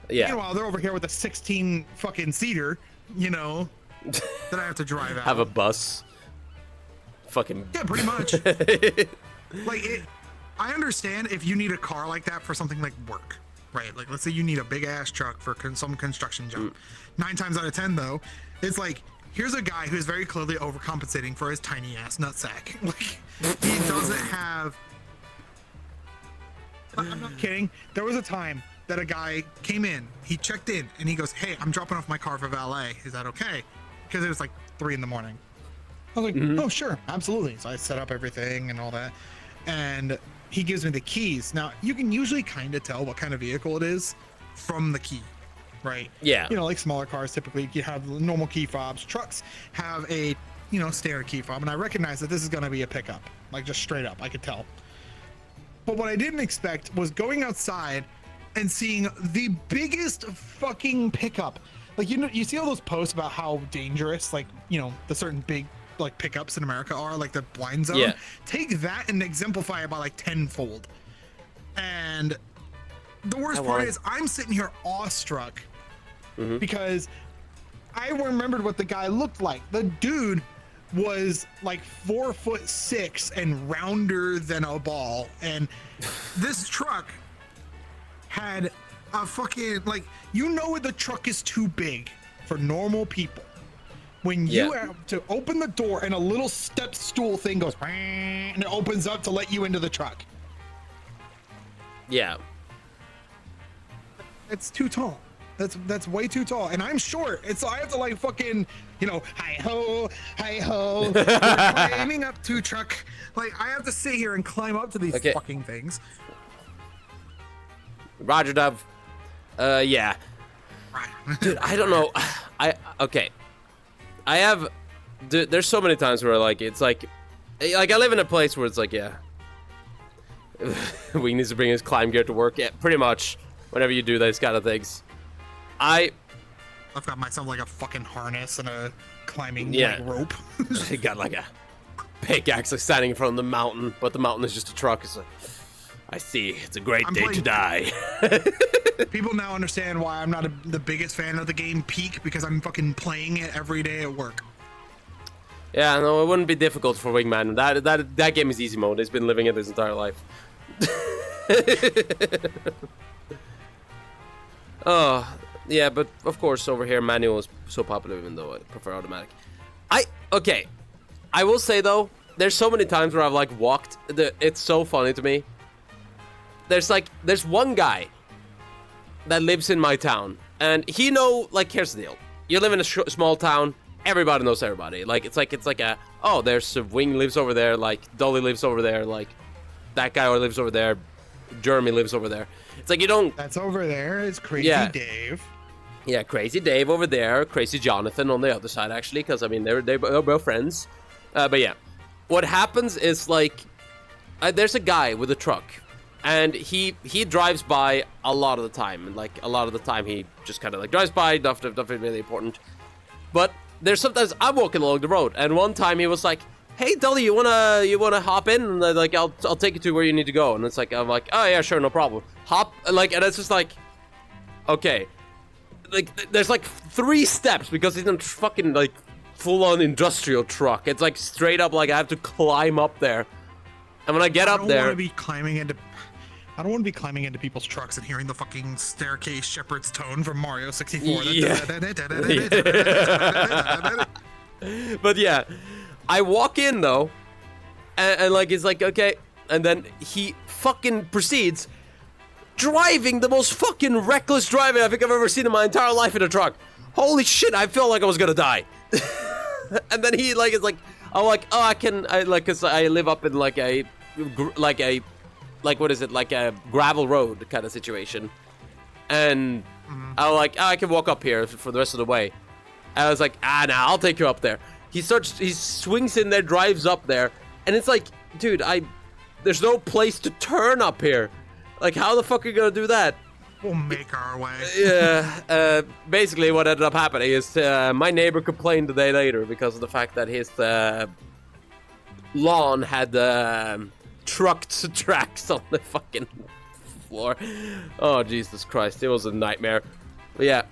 Yeah. Meanwhile, they're over here with a 16 fucking seater, you know, that I have to drive out. Have a bus. Fucking. Yeah, pretty much. Like it. I understand if you need a car like that for something like work, right? Like, let's say you need a big ass truck for some construction job. 9 times out of 10, though, it's like, here's a guy who's very clearly overcompensating for his tiny ass nutsack. Like, he doesn't have. I'm not kidding. There was a time that a guy came in, he checked in, and he goes, "Hey, I'm dropping off my car for valet. Is that okay?" Because it was like 3 a.m. I was like, "Oh, sure, absolutely." So I set up everything and all that, and he gives me the keys. Now, you can usually kind of tell what kind of vehicle it is from the key, right? Yeah. You know, like smaller cars, typically you have normal key fobs. Trucks have a, you know, standard key fob, and I recognize that this is going to be a pickup, like just straight up, I could tell. But what I didn't expect was going outside and seeing the biggest fucking pickup. Like, you know, you see all those posts about how dangerous, like, you know, the certain big like pickups in America are, like the blind zone. Yeah. Take that and exemplify it by like tenfold. And the worst part is I'm sitting here awestruck because I remembered what the guy looked like. The dude was like 4'6" and rounder than a ball, and this truck had a fucking, like, you know when the truck is too big for normal people, when you have to open the door and a little step stool thing goes and it opens up to let you into the truck. Yeah. It's too tall. That's way too tall, and I'm short, and so I have to like fucking, you know, hi ho, we're climbing up to truck. Like, I have to sit here and climb up to these fucking things. Roger Dove. Yeah. Dude, I don't know. I have. Dude, there's so many times where like it's like I live in a place where it's like, yeah, we need to bring his climb gear to work. Yeah, pretty much. Whenever you do those kind of things, I've got myself like a fucking harness and a climbing like, rope. He got like a pickaxe like standing in front of the mountain, but the mountain is just a truck. It's like, I see. It's a great day to die. People now understand why I'm not the biggest fan of the game Peak, because I'm fucking playing it every day at work. Yeah, no, it wouldn't be difficult for Wingman. That game is easy mode. He's been living it his entire life. Oh, yeah, but of course over here manual is so popular, even though I prefer automatic. I will say though, there's so many times where I've like walked. It's so funny to me. There's one guy that lives in my town, and he like, here's the deal. You live in a small town, everybody knows everybody. Like, it's like a, oh, there's Wing lives over there, like Dolly lives over there, like that guy lives over there, Jeremy lives over there. It's like you don't. That's over there is Crazy Dave. Yeah, Crazy Dave over there, Crazy Jonathan on the other side, actually, because I mean they're both friends. But yeah, what happens is like there's a guy with a truck, and he drives by a lot of the time, and like a lot of the time he just kind of like drives by, nothing really important. But there's sometimes I'm walking along the road, and one time he was like, "Hey Dolly, you wanna hop in? And like I'll take you to where you need to go." And it's like I'm like, "Oh yeah, sure, no problem." Hop, like, and it's just like, okay, like there's like 3 steps because it's a fucking like full-on industrial truck. It's like straight up, like I have to climb up there, and when I get up there, I don't want to be climbing into people's trucks and hearing the fucking staircase shepherd's tone from Mario 64. But yeah, I walk in though, and like it's like, okay, and then he fucking proceeds driving the most fucking reckless driving I think I've ever seen in my entire life in a truck. Holy shit, I felt like I was gonna die. And then he like is like, I'm like, oh, I like, cause I live up in like a what is it, like a gravel road kind of situation, and I'm like, oh, I can walk up here for the rest of the way. And I was like, nah, I'll take you up there. He swings in there, drives up there, and it's like, dude, there's no place to turn up here. Like, how the fuck are you gonna do that? We'll make our way. Yeah, basically what ended up happening is my neighbor complained the day later because of the fact that his lawn had trucked tracks on the fucking floor. Oh, Jesus Christ, it was a nightmare. But yeah,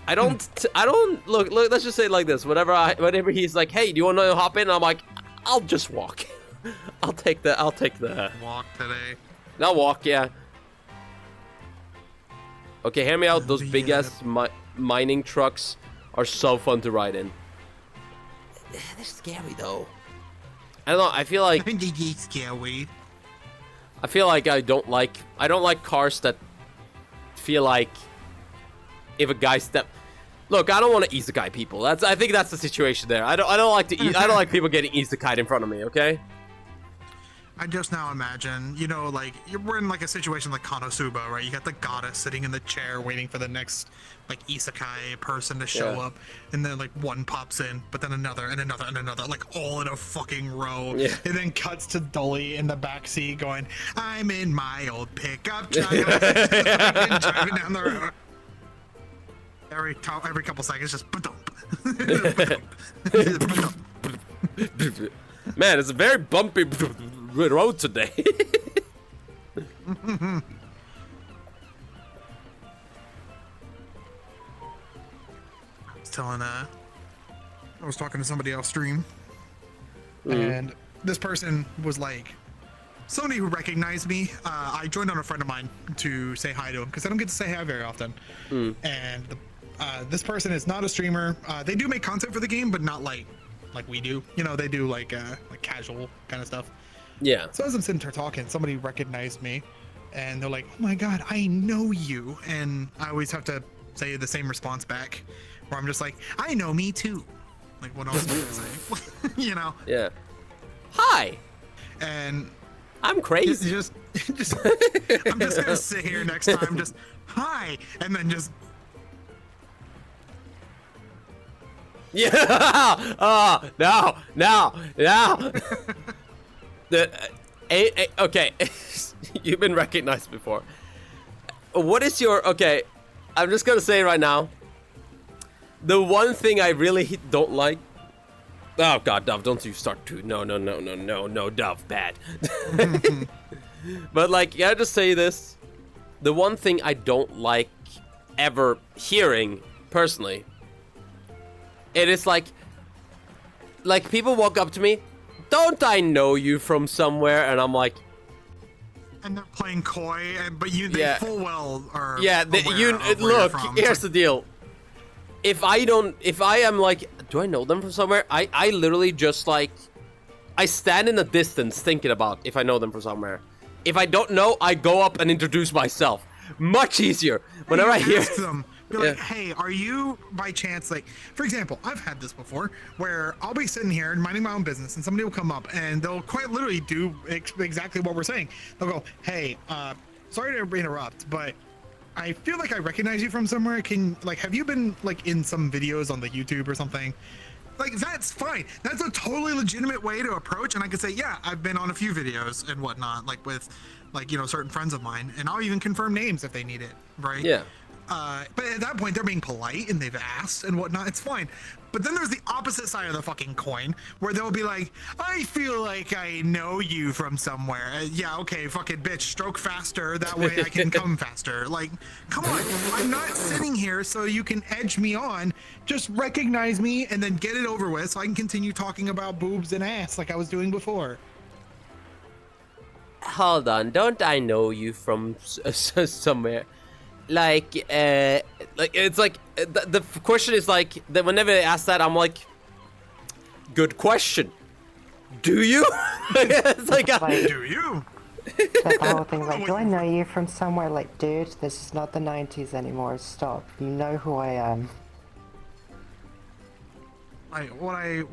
I don't look, let's just say it like this. Whenever he's like, hey, do you want to hop in? I'm like, I'll just walk. I'll take the walk today. I'll walk, yeah. Okay, hear me out. Those big ass mining trucks are so fun to ride in. They're scary though. I don't know. I feel like they're scary. I feel like I don't like cars that feel like if a guy Look, I don't want to isekai people. I think that's the situation there. I don't like people getting isekai'd in front of me. Okay. I just now imagine, you know, like we're in like a situation like Konosuba, right? You got the goddess sitting in the chair waiting for the next like isekai person to show up, and then like one pops in, but then another and another and another, like all in a fucking row. Yeah. And then cuts to Dolly in the backseat going, "I'm in my old pickup truck," driving down the road. Every couple seconds, just man, it's a very bumpy road today. I was talking to somebody else stream, and this person was like, somebody who recognized me. I joined on a friend of mine to say hi to him because I don't get to say hi very often. And this person is not a streamer. They do make content for the game, but not like we do. You know, they do like casual kind of stuff. Yeah. So as I'm sitting there talking, somebody recognized me, and they're like, "Oh my god, I know you!" And I always have to say the same response back, where I'm just like, "I know me too." Like, what else am I gonna say? You know? Yeah. Hi. And I'm crazy. Just I'm just gonna sit here next time, just hi, and then just. Yeah. Oh, no. Okay. You've been recognized before. What is your... Okay, I'm just gonna say right now. The one thing I really don't like... Oh, God, Dove, don't you start to... No, Dove, bad. But, like, I just say this. The one thing I don't like ever hearing, personally... It is like people walk up to me, don't I know you from somewhere? And I'm like, and they're playing coy, but they full well are. Yeah, look. Here's the deal. If I am like, do I know them from somewhere? I literally just like, I stand in the distance thinking about if I know them from somewhere. If I don't know, I go up and introduce myself. Much easier. Whenever I hear them. Be like, hey, are you by chance, like, for example, I've had this before where I'll be sitting here and minding my own business and somebody will come up and they'll quite literally do exactly what we're saying. They'll go, hey, sorry to interrupt, but I feel like I recognize you from somewhere. Have you been like in some videos on the YouTube or something? Like, that's fine. That's a totally legitimate way to approach. And I could say, yeah, I've been on a few videos and whatnot, like with like, you know, certain friends of mine, and I'll even confirm names if they need it. Right. Yeah. But at that point, they're being polite and they've asked and whatnot. It's fine. But then there's the opposite side of the fucking coin where they'll be like, I feel like I know you from somewhere. Yeah, okay, fucking bitch, stroke faster. That way I can come faster. Like, come on. I'm not sitting here so you can edge me on. Just recognize me and then get it over with so I can continue talking about boobs and ass like I was doing before. Hold on. Don't I know you from somewhere? Like it's like the question is like that whenever they ask that, I'm like, good question. Do you? It's like, do you? The whole thing, like, do I know you from somewhere? Like, dude, this is not the 90s anymore. Stop. You know who I am. What I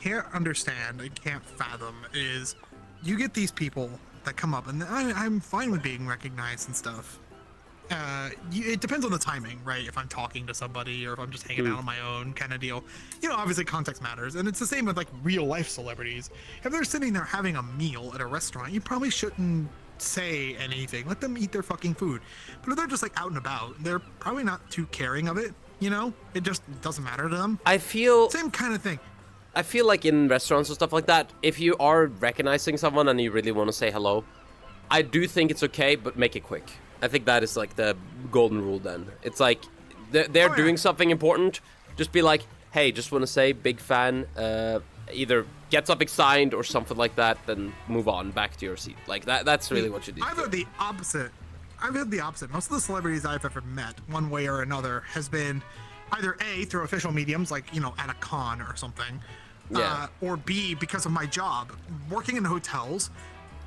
can't understand, I can't fathom is you get these people that come up and I'm fine with being recognized and stuff. it depends on the timing, right? If I'm talking to somebody or if I'm just hanging out on my own kind of deal. You know, obviously context matters. And it's the same with like real life celebrities. If they're sitting there having a meal at a restaurant, you probably shouldn't say anything. Let them eat their fucking food. But if they're just like out and about, they're probably not too caring of it, you know? It just doesn't matter to them. I feel... Same kind of thing. I feel like in restaurants and stuff like that, if you are recognizing someone and you really want to say hello, I do think it's okay, but make it quick. I think that is like the golden rule then. It's like they're doing something important. Just be like, hey, just want to say big fan. Either get something signed or something like that, then move on back to your seat. Like that's really what you do. I've had the opposite. Most of the celebrities I've ever met, one way or another, has been either A, through official mediums, like, you know, at a con or something, or B, because of my job. Working in hotels,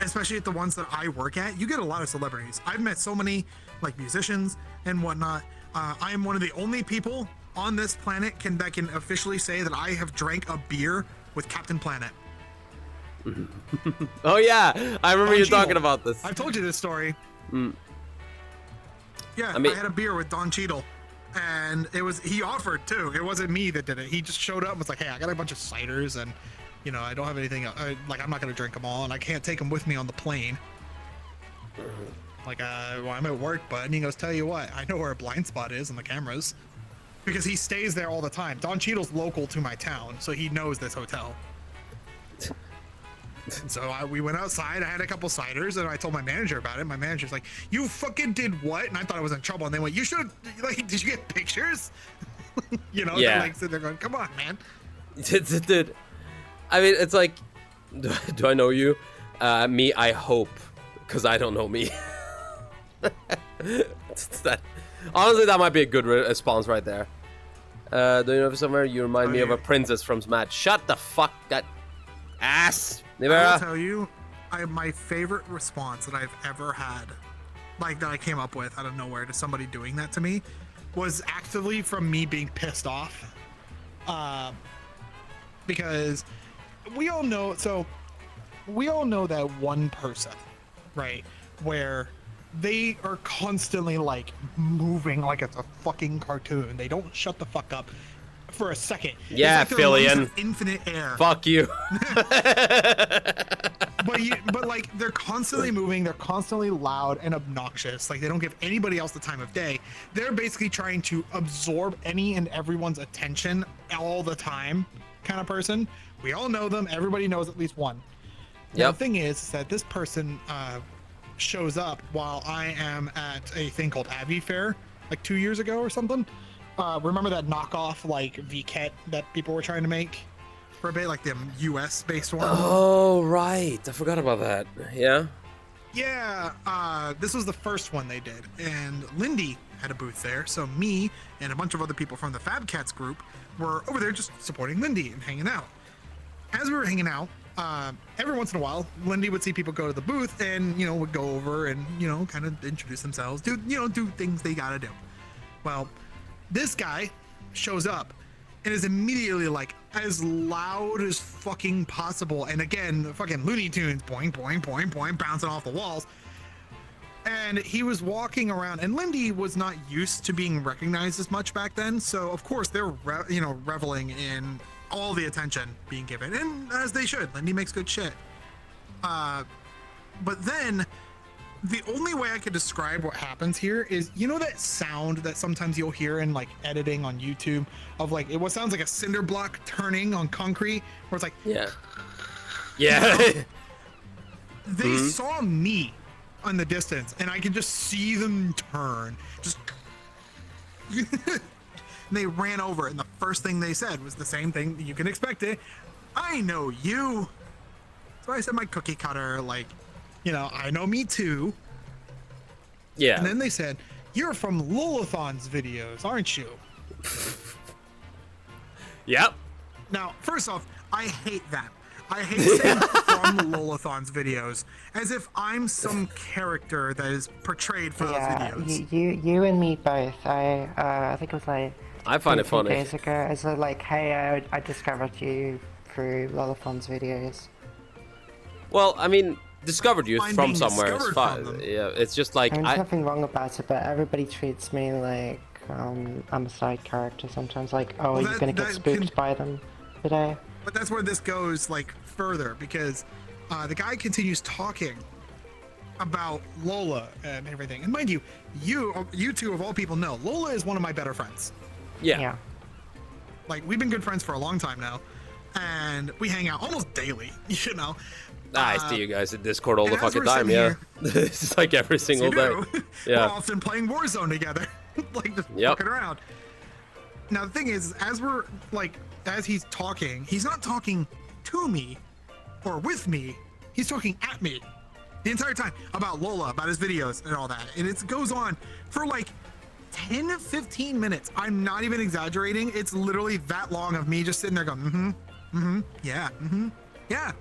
especially at the ones that I work at, you get a lot of celebrities. I've met so many, like, musicians and whatnot. I am one of the only people on this planet that can officially say that I have drank a beer with Captain Planet. Oh, yeah. I remember you talking about this. I've told you this story. Yeah, I had a beer with Don Cheadle. And he offered too. It wasn't me that did it. He just showed up and was like, hey, I got a bunch of ciders and, you know, I don't have anything. Like, I'm not going to drink them all and I can't take them with me on the plane. Like, well, I'm at work, bud. And he goes, tell you what, I know where a blind spot is on the cameras. Because he stays there all the time. Don Cheadle's local to my town, so he knows this hotel. And so we went outside. I had a couple ciders, and I told my manager about it. My manager's like, "You fucking did what?" And I thought I was in trouble. And they went, "You should like, did you get pictures?" You know, yeah. They're like sitting there going, "Come on, man." Dude, I mean, it's like, do I know you? Me, I hope, because I don't know me. Honestly, that might be a good response right there. Do you know somewhere you remind me of a princess from Smash? Shut the fuck that ass. I will tell you, my favorite response that I've ever had, like that I came up with out of nowhere to somebody doing that to me, was actively from me being pissed off. Because we all know that one person, right, where they are constantly like moving like it's a fucking cartoon. They don't shut the fuck up for a second. Yeah, it's like Fillion. Infinite air. Fuck you. but like they're constantly moving. They're constantly loud and obnoxious. Like they don't give anybody else the time of day. They're basically trying to absorb any and everyone's attention all the time, kind of person. We all know them. Everybody knows at least one. Yep. The thing is that this person shows up while I am at a thing called Abbey Fair, like 2 years ago or something. Remember that knockoff like VCAT that people were trying to make for a bit, like the US based one? Oh, right. I forgot about that. Yeah? Yeah, this was the first one they did. And Lindy had a booth there. So me and a bunch of other people from the Fab Cats group were over there just supporting Lindy and hanging out. As we were hanging out, every once in a while, Lindy would see people go to the booth and, you know, would go over and, you know, kind of introduce themselves, do things they gotta do. Well, this guy shows up and is immediately like as loud as fucking possible. And again, the fucking Looney Tunes, boing, boing, boing, boing, bouncing off the walls. And he was walking around, and Lindy was not used to being recognized as much back then. So of course they're, reveling in all the attention being given, and as they should. Lindy makes good shit. But then the only way I could describe what happens here is, you know that sound that sometimes you'll hear in like editing on YouTube of like what sounds like a cinder block turning on concrete, where it's like, yeah. They saw me on the distance, and I could just see them turn. Just they ran over, and the first thing they said was the same thing you can expect it. I know you. So I said my cookie cutter, like, you know, I know me too. Yeah. And then they said, you're from Lolathon's videos, aren't you? Yep. Now, first off, I hate that. I hate saying from Lolathon's videos, as if I'm some character that is portrayed for those videos. You and me both. I think it was like I find it 2 funny. days ago. It's like, hey, I discovered you through Lolathon's videos. Well, I mean, discovered you I'm from being somewhere. It's discovered from fine. them. Yeah, it's just like There's nothing wrong about it, but everybody treats me like I'm a side character sometimes. Like, oh, are you gonna get spooked by them today? But that's where this goes like further, because the guy continues talking about Lola and everything. And mind you, you two of all people know Lola is one of my better friends. yeah. Like, we've been good friends for a long time now, and we hang out almost daily, you know. I see you guys in Discord all the and as fucking we're time. sitting Yeah, here- it's like every single You day. do. Yeah. We're often playing Warzone together, like just Yep. fucking around. Now the thing is, as he's talking, he's not talking to me or with me. He's talking at me the entire time about Lola, about his videos and all that. And it goes on for like 10, 15 minutes. I'm not even exaggerating. It's literally that long of me just sitting there going, yeah, yeah,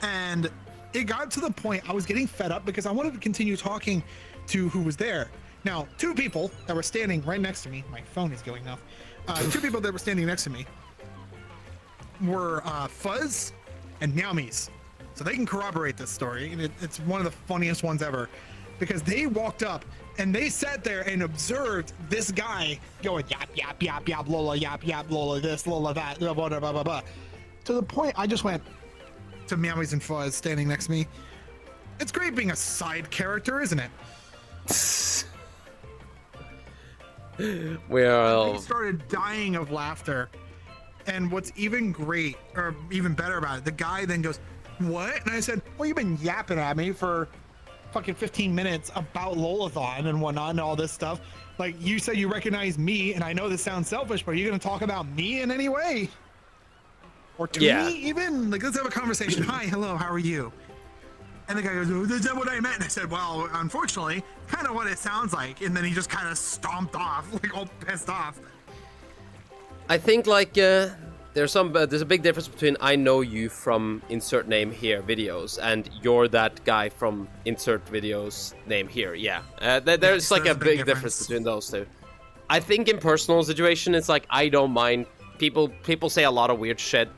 And it got to the point I was getting fed up because I wanted to continue talking to who was there. Now, two people that were standing right next to me, my phone is going off. Two people that were standing next to me were Fuzz and Meowmies. So they can corroborate this story, and it's one of the funniest ones ever, because they walked up and they sat there and observed this guy going yap yap yap yap Lola yap yap Lola this Lola that blah blah blah blah blah. To the point I just went to Meowmies and Fuzz standing next to me. It's great being a side character, isn't it? We are all... They started dying of laughter. And what's even great, or even better about it, the guy then goes, what? And I said, well, you've been yapping at me for fucking 15 minutes about Lolathon and whatnot and all this stuff. Like, you said you recognize me, and I know this sounds selfish, but are you going to talk about me in any way? Or to me, even? Like, let's have a conversation. Hi, hello, how are you? And the guy goes, oh, is that what I meant? And I said, well, unfortunately, kind of what it sounds like. And then he just kind of stomped off, like all pissed off. I think like there's a big difference between I know you from insert name here videos and you're that guy from insert videos name here. Yeah, there's like a big difference between those two. I think in personal situation, it's like I don't mind people say a lot of weird shit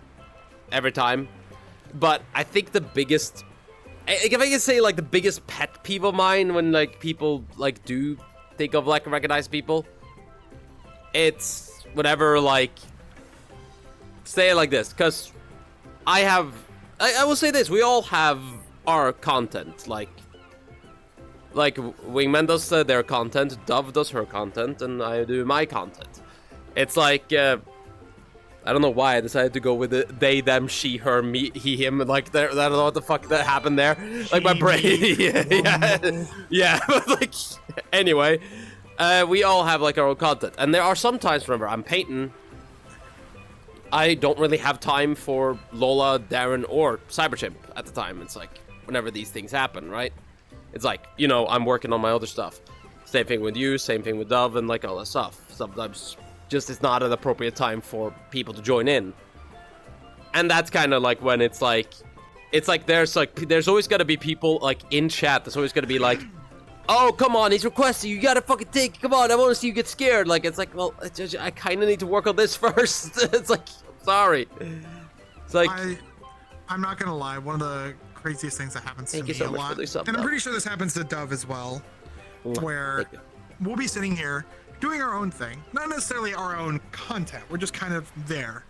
every time, but I think the biggest, if I can say like the biggest pet peeve of mine when like people like do think of like recognized people, it's whatever, like, say it like this, because I will say this, we all have our content, like Wingman does their content, Dove does her content, and I do my content. It's like, I don't know why I decided to go with the they, them, she, her, me, he, him, like, I don't know what the fuck that happened there, like, my brain, yeah, but, like, anyway, we all have like our own content, and there are sometimes, remember, I'm painting, I don't really have time for Lola, Darren, or Cyberchimp at the time. It's like whenever these things happen, right? It's like, you know, I'm working on my other stuff. Same thing with you, same thing with Dove, and like all that stuff. Sometimes just it's not an appropriate time for people to join in, and that's kind of like when it's like there's always got to be people like in chat. There's always got to be like, oh, come on, he's requesting, you gotta fucking take, come on, I want to see you get scared. Like, it's like, well, I kind of need to work on this first. It's like, I'm sorry. It's like... I'm not gonna lie, one of the craziest things that happens to me so a lot, and I'm pretty sure this happens to Dove as well, where we'll be sitting here doing our own thing, not necessarily our own content, we're just kind of there.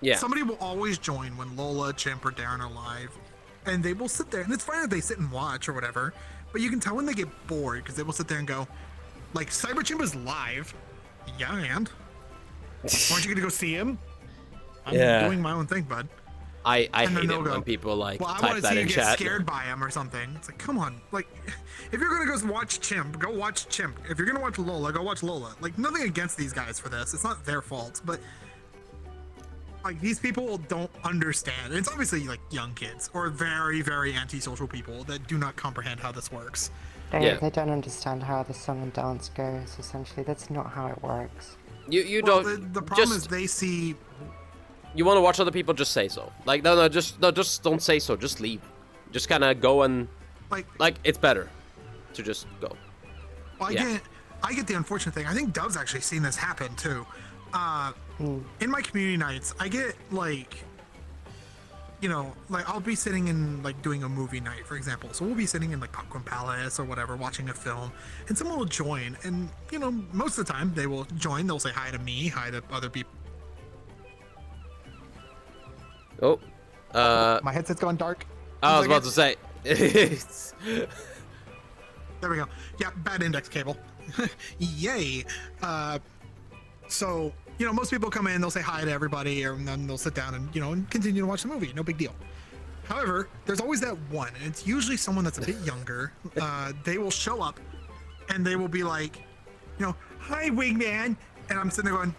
Yeah. Somebody will always join when Lola, Chimp, or Darren are live, and they will sit there, and it's fine if they sit and watch or whatever, but you can tell when they get bored because they will sit there and go, like, Cyberchimp is live. Yeah, and? Aren't you going to go see him? I'm doing my own thing, bud. I hate it when people, like, well, type that in chat. I want to see you get scared by him or something. It's like, come on. Like, if you're going to go watch Chimp, go watch Chimp. If you're going to watch Lola, go watch Lola. Like, nothing against these guys for this. It's not their fault, but... like, these people don't understand. It's obviously like young kids or very, very antisocial people that do not comprehend how this works. They don't understand how the song and dance goes. Essentially, that's not how it works. You well, don't. The problem is they see. You want to watch other people? Just say so. Like just don't say so. Just leave. Just kind of go and like it's better to just go. Well, I get the unfortunate thing. I think Dove's actually seen this happen too. In my community nights, I get like you know, like I'll be sitting in like doing a movie night, for example. So we'll be sitting in like Popcorn Palace or whatever, watching a film, and someone will join. And you know, most of the time they will join. They'll say hi to me, hi to other people. Oh, My headset's gone dark. I was about to say. There we go. Yeah, bad index cable. Yay. So, you know, most people come in, they'll say hi to everybody, and then they'll sit down and, you know, and continue to watch the movie. No big deal. However, there's always that one, and it's usually someone that's a bit younger. They will show up, and they will be like, you know, hi, Wingman. And I'm sitting there going,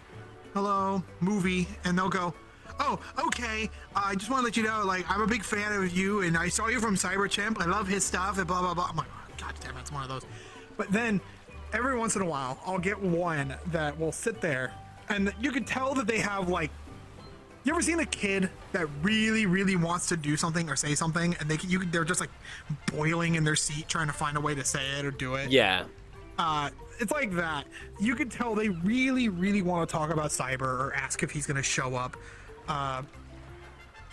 hello, movie. And they'll go, oh, okay. I just want to let you know, like, I'm a big fan of you, and I saw you from Cyberchimp. I love his stuff, and blah, blah, blah. I'm like, oh, God damn it, it's one of those. But then, every once in a while, I'll get one that will sit there, and you can tell that they have, like, you ever seen a kid that really, really wants to do something or say something, and they're just, like, boiling in their seat trying to find a way to say it or do it? Yeah. It's like that. You can tell they really, really want to talk about Cyber or ask if he's going to show up. And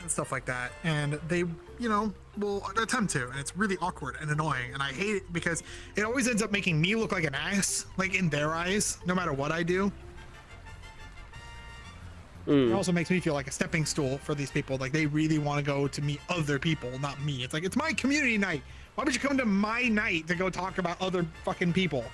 stuff like that, and they, you know, will attempt to, and it's really awkward and annoying, and I hate it because it always ends up making me look like an ass, like in their eyes, no matter what I do. It also makes me feel like a stepping stool for these people. Like they really want to go to meet other people, not me. It's like, it's my community night. Why would you come to my night to go talk about other fucking people?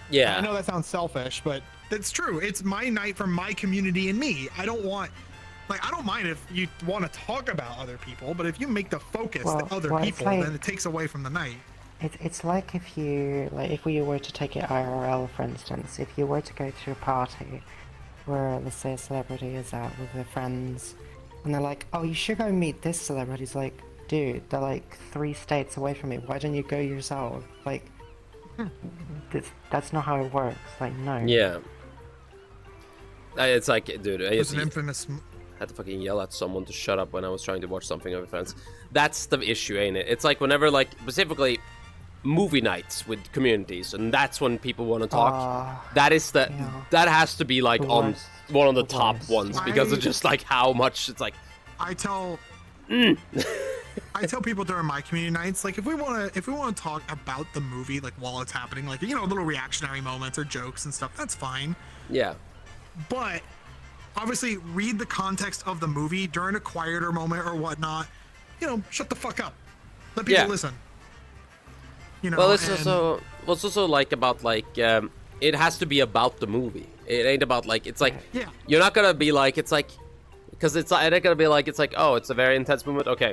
Yeah. I know that sounds selfish, but that's true. It's my night for my community and me. I don't mind if you want to talk about other people, but if you make the focus the other people, like, then it takes away from the night. It's like if we were to take it IRL, for instance, if you were to go to a party where, let's say, a celebrity is out with their friends, and they're like, oh, you should go meet this celebrity. It's like, dude, they're like 3 states away from me. Why don't you go yourself? Like, that's not how it works. Like, no. Yeah. It's like, dude, There's an infamous... I had to fucking yell at someone to shut up when I was trying to watch something with friends. That's the issue, ain't it? It's like whenever, like, specifically movie nights with communities, and that's when people want to talk. That is the that has to be like on one of the top ones, because it's just like how much it's like. I tell people during my community nights, like if we want to talk about the movie, like while it's happening, like, you know, little reactionary moments or jokes and stuff, that's fine. Yeah. But obviously, read the context of the movie during a quieter moment or whatnot. You know, shut the fuck up. Let people listen. You know. Well, it's also like about like it has to be about the movie. It ain't about like it's like you're not gonna be like it's like because it's not gonna be like it's like oh it's a very intense moment. Okay.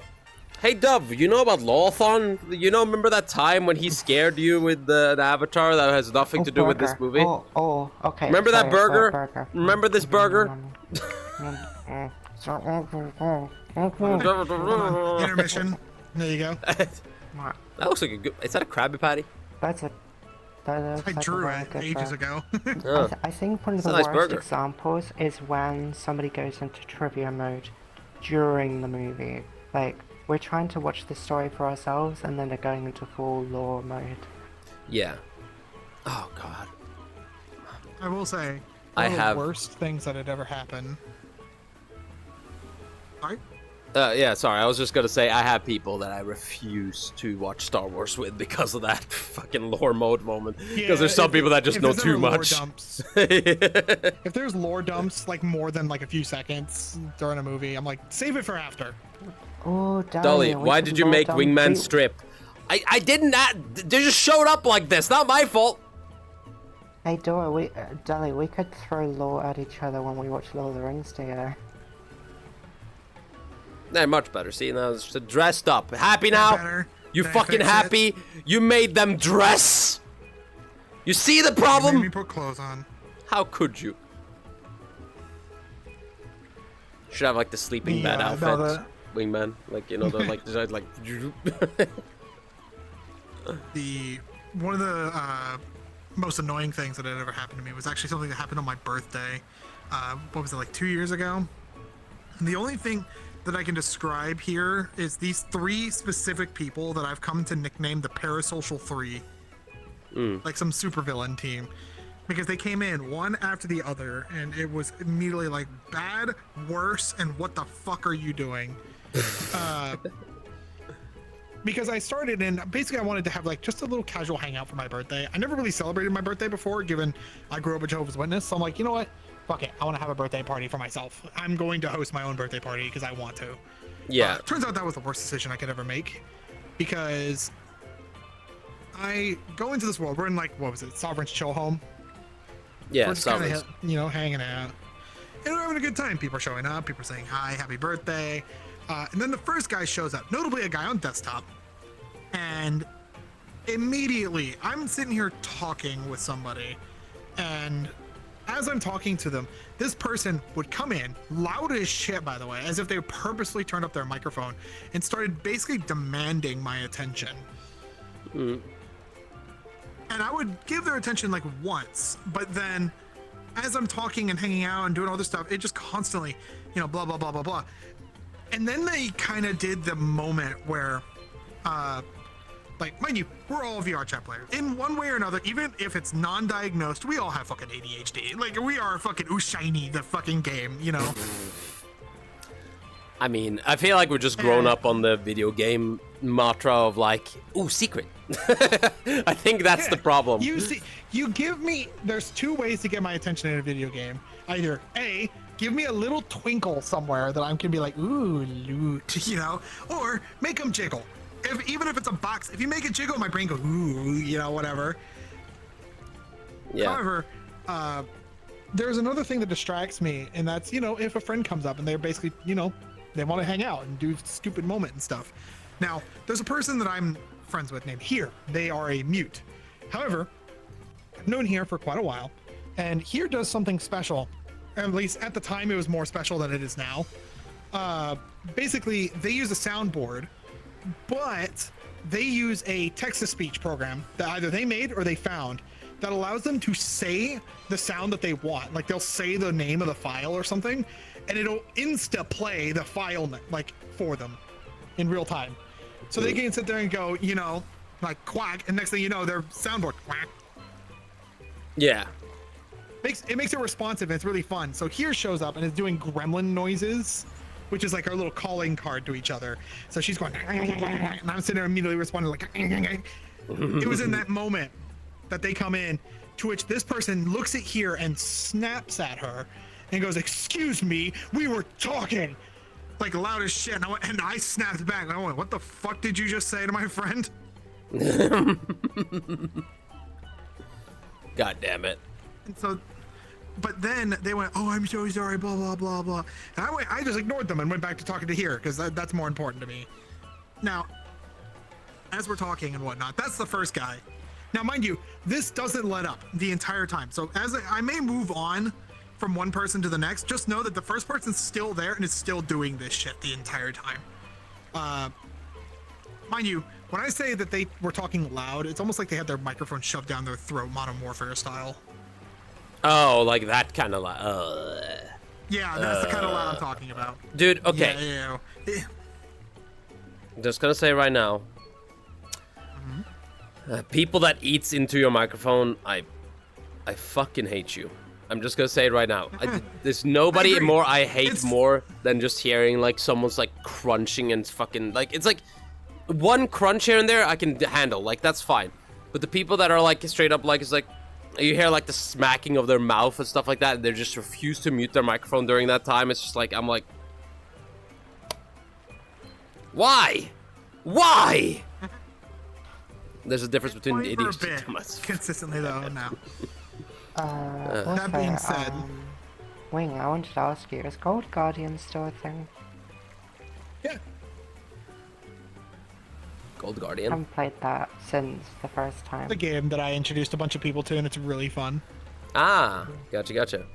Hey Dove, you know about Lawthon? You know, remember that time when he scared you with the avatar that has nothing to do with this movie? Oh, okay. Remember that burger? Remember this burger? Intermission. There you go. That looks like a good. Is that a Krabby Patty? I drew it ages ago. I think one of the worst examples is when somebody goes into trivia mode during the movie. Like, we're trying to watch the story for ourselves, and then they're going into full lore mode. Yeah. Oh God. I will say, one of the worst things that had ever happened. Sorry? Yeah, sorry. I was just gonna say I have people that I refuse to watch Star Wars with because of that fucking lore mode moment. Because there's some people that just know too much. If there's lore dumps like more than like a few seconds during a movie, I'm like, save it for after. Oh, Dolly, why did you make Wingman strip? I didn't. They just showed up like this. Not my fault. Hey, Dolly, we could throw lore at each other when we watch Lord of the Rings together. They're much better. See, now it's dressed up. Happy now? You They fucking fix happy? You made them dress? You see the You made problem? me put clothes on. How could you? Should have like the sleeping bag outfit. Wingman, like, you know, the like design like. One of the most annoying things that had ever happened to me was actually something that happened on my birthday. What was it, like 2 years ago? And the only thing that I can describe here is these 3 specific people that I've come to nickname the Parasocial 3. Like some supervillain team. because they came in one after the other, and it was immediately like bad, worse, and what the fuck are you doing? Because I started and basically I wanted to have like just a little casual hangout for my birthday. I never really celebrated my birthday before, given I grew up a Jehovah's Witness. So I'm like, you know what? Fuck it. I want to have a birthday party for myself. I'm going to host my own birthday party because I want to. Yeah. Turns out that was the worst decision I could ever make, because I go into this world. We're in like, what was it? Sovereign's chill home. Yeah, We're just kind Sovereigns. of, hanging out. And we're having a good time. People are showing up. People are saying hi, happy birthday. And then the first guy shows up, notably a guy on desktop. And immediately, I'm sitting here talking with somebody. And as I'm talking to them, this person would come in, loud as shit, by the way, as if they purposely turned up their microphone and started basically demanding my attention. Mm. And I would give their attention like once, but then as I'm talking and hanging out and doing all this stuff, it just constantly, blah, blah, blah, blah, blah. And then they kind of did the moment where, like, mind you, we're all VR chat players. In one way or another, even if it's non-diagnosed, we all have fucking ADHD. Like, we are fucking shiny, the fucking game, I mean, I feel like we're just grown up on the video game mantra of like, ooh, secret. I think that's the problem. You see, there's two ways to get my attention in a video game. Either A, give me a little twinkle somewhere that I can be like, ooh, loot, or make them jiggle. Even if it's a box, if you make it jiggle, my brain goes, ooh, whatever. Yeah. However, there's another thing that distracts me, and that's, if a friend comes up and they're basically, they want to hang out and do stupid moment and stuff. Now, there's a person that I'm friends with named Here. They are a mute. However, I've known Here for quite a while, and Here does something special. At least at the time, it was more special than it is now. Basically, they use a soundboard, but they use a text-to-speech program that either they made or they found that allows them to say the sound that they want. Like, they'll say the name of the file or something, and it'll insta-play the file, like, for them in real time. So they can sit there and go, like, quack, and next thing you know, their soundboard, quack. Yeah. It makes it responsive, and it's really fun. So Here shows up and is doing gremlin noises, which is like our little calling card to each other. So she's going, and I'm sitting there immediately responding like, it was in that moment that they come in, to which this person looks at Here and snaps at her and goes, excuse me, we were talking, like loud as shit. And I snapped back. And I went, what the fuck did you just say to my friend? God damn it. And so, but then they went, oh, I'm so sorry, blah, blah, blah, blah. And I just ignored them and went back to talking to Here, because that's more important to me. Now, as we're talking and whatnot, that's the first guy. Now, mind you, this doesn't let up the entire time. So as I may move on from one person to the next, just know that the first person's still there and is still doing this shit the entire time. Mind you, when I say that they were talking loud, it's almost like they had their microphone shoved down their throat, Modern Warfare style. Oh, like that kind of loud. Yeah, that's the kind of loud I'm talking about. Dude, okay. Yeah. I'm just gonna say right now, people that eats into your microphone, I fucking hate you. I'm just gonna say it right now. There's nobody I hate more than just hearing like someone's like crunching and fucking like, it's like one crunch here and there I can handle, like that's fine. But the people that are like straight up like, it's like you hear like the smacking of their mouth and stuff like that, and they just refuse to mute their microphone during that time. It's just like, I'm like, why? There's a difference between ADHD and dumbass. Consistently though, now. Also, That being said, Wing, I wanted to ask you, is Gold Guardian still a thing? yeah, Gold I Guardian. haven't played that since the first time. the game that I introduced a bunch of people to, and it's really fun. Ah, gotcha.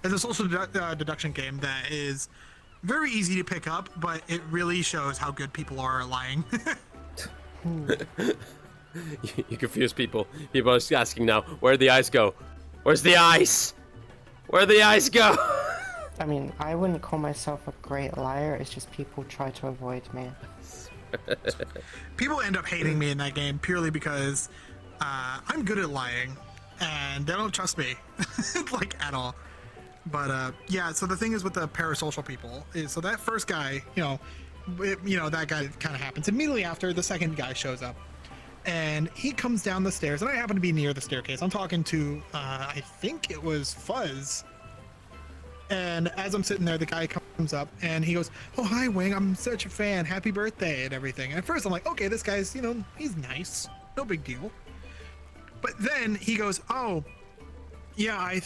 It's a social deduction game that is very easy to pick up, but it really shows how good people are at lying. You confuse people. People are asking now, where'd the ice go? Where's the ice? Where'd the ice go? I mean, I wouldn't call myself a great liar, it's just people try to avoid me. People end up hating me in that game purely because I'm good at lying. and they don't trust me, like at all. But yeah, so the thing is with the parasocial people is, so that first guy, that guy kind of happens immediately after. The second guy shows up, and he comes down the stairs, and I happen to be near the staircase. I'm talking to I think it was Fuzz, and as I'm sitting there, the guy comes up and he goes, "Oh, hi Wing, I'm such a fan, happy birthday," and everything. And at first I'm like, okay, this guy's, he's nice, no big deal. But then he goes, "Oh yeah, I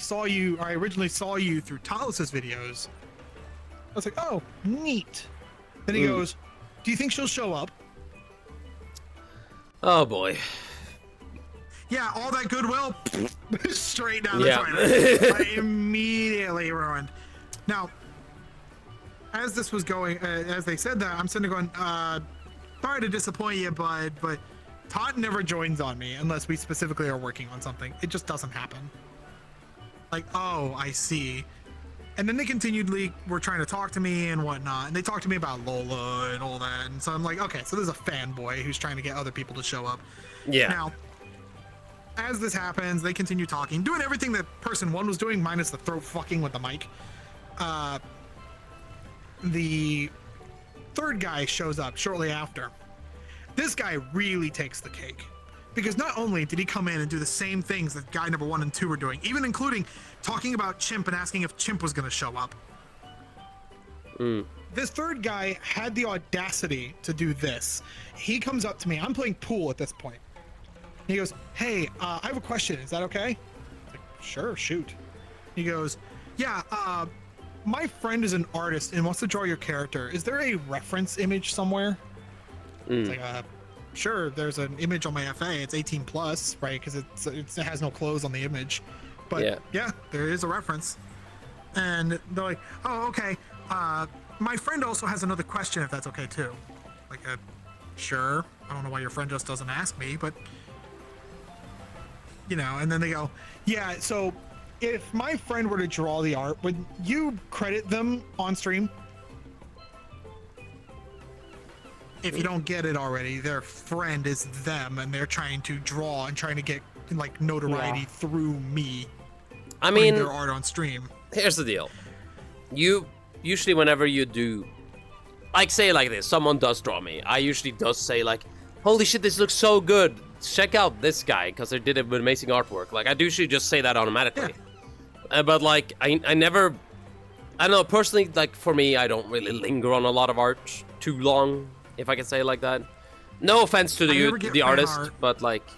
originally saw you through Talus's videos." I was like, "Oh, neat." Then he goes, "Do you think she'll show up?" Oh boy. Yeah, all that goodwill straight down the Yeah. toilet. I immediately ruined. Now, as this was going, as they said that, I'm sitting there going, sorry to disappoint you, bud, but Todd never joins on me unless we specifically are working on something. It just doesn't happen. Like, oh, I see. And then they continually were trying to talk to me and whatnot, and they talked to me about Lola and all that, and so I'm like, okay, so there's a fanboy who's trying to get other people to show up. Yeah. Now, as this happens, they continue talking, doing everything that person one was doing, minus the throat fucking with the mic. The third guy shows up shortly after. This guy really takes the cake, because not only did he come in and do the same things that guy number 1 and 2 were doing, even including talking about Chimp and asking if Chimp was going to show up. This third guy had the audacity to do this. He comes up to me. I'm playing pool at this point. He goes, "Hey, I have a question. Is that okay?" I'm like, "Sure, shoot." He goes, "Yeah, my friend is an artist and wants to draw your character. Is there a reference image somewhere?" It's like, "Sure, there's an image on my FA. It's 18 plus, right? Because it has no clothes on the image. But yeah, there is a reference." And they're like, "Oh, okay. My friend also has another question, if that's okay too." Like, sure. I don't know why your friend just doesn't ask me, but and then they go, "Yeah, so if my friend were to draw the art, would you credit them on stream?" If you don't get it already, their friend is them, and they're trying to draw and trying to get like notoriety through me. I mean, their art on stream. Here's the deal. You usually, whenever you do, like, say like this, someone does draw me, I usually does say like, "Holy shit, this looks so good. Check out this guy, because they did it with amazing artwork." Like, I do usually just say that automatically. Yeah. But like, I never, I don't know, personally, like, for me, I don't really linger on a lot of art too long, if I can say it like that. No offense to the artist, art. But like,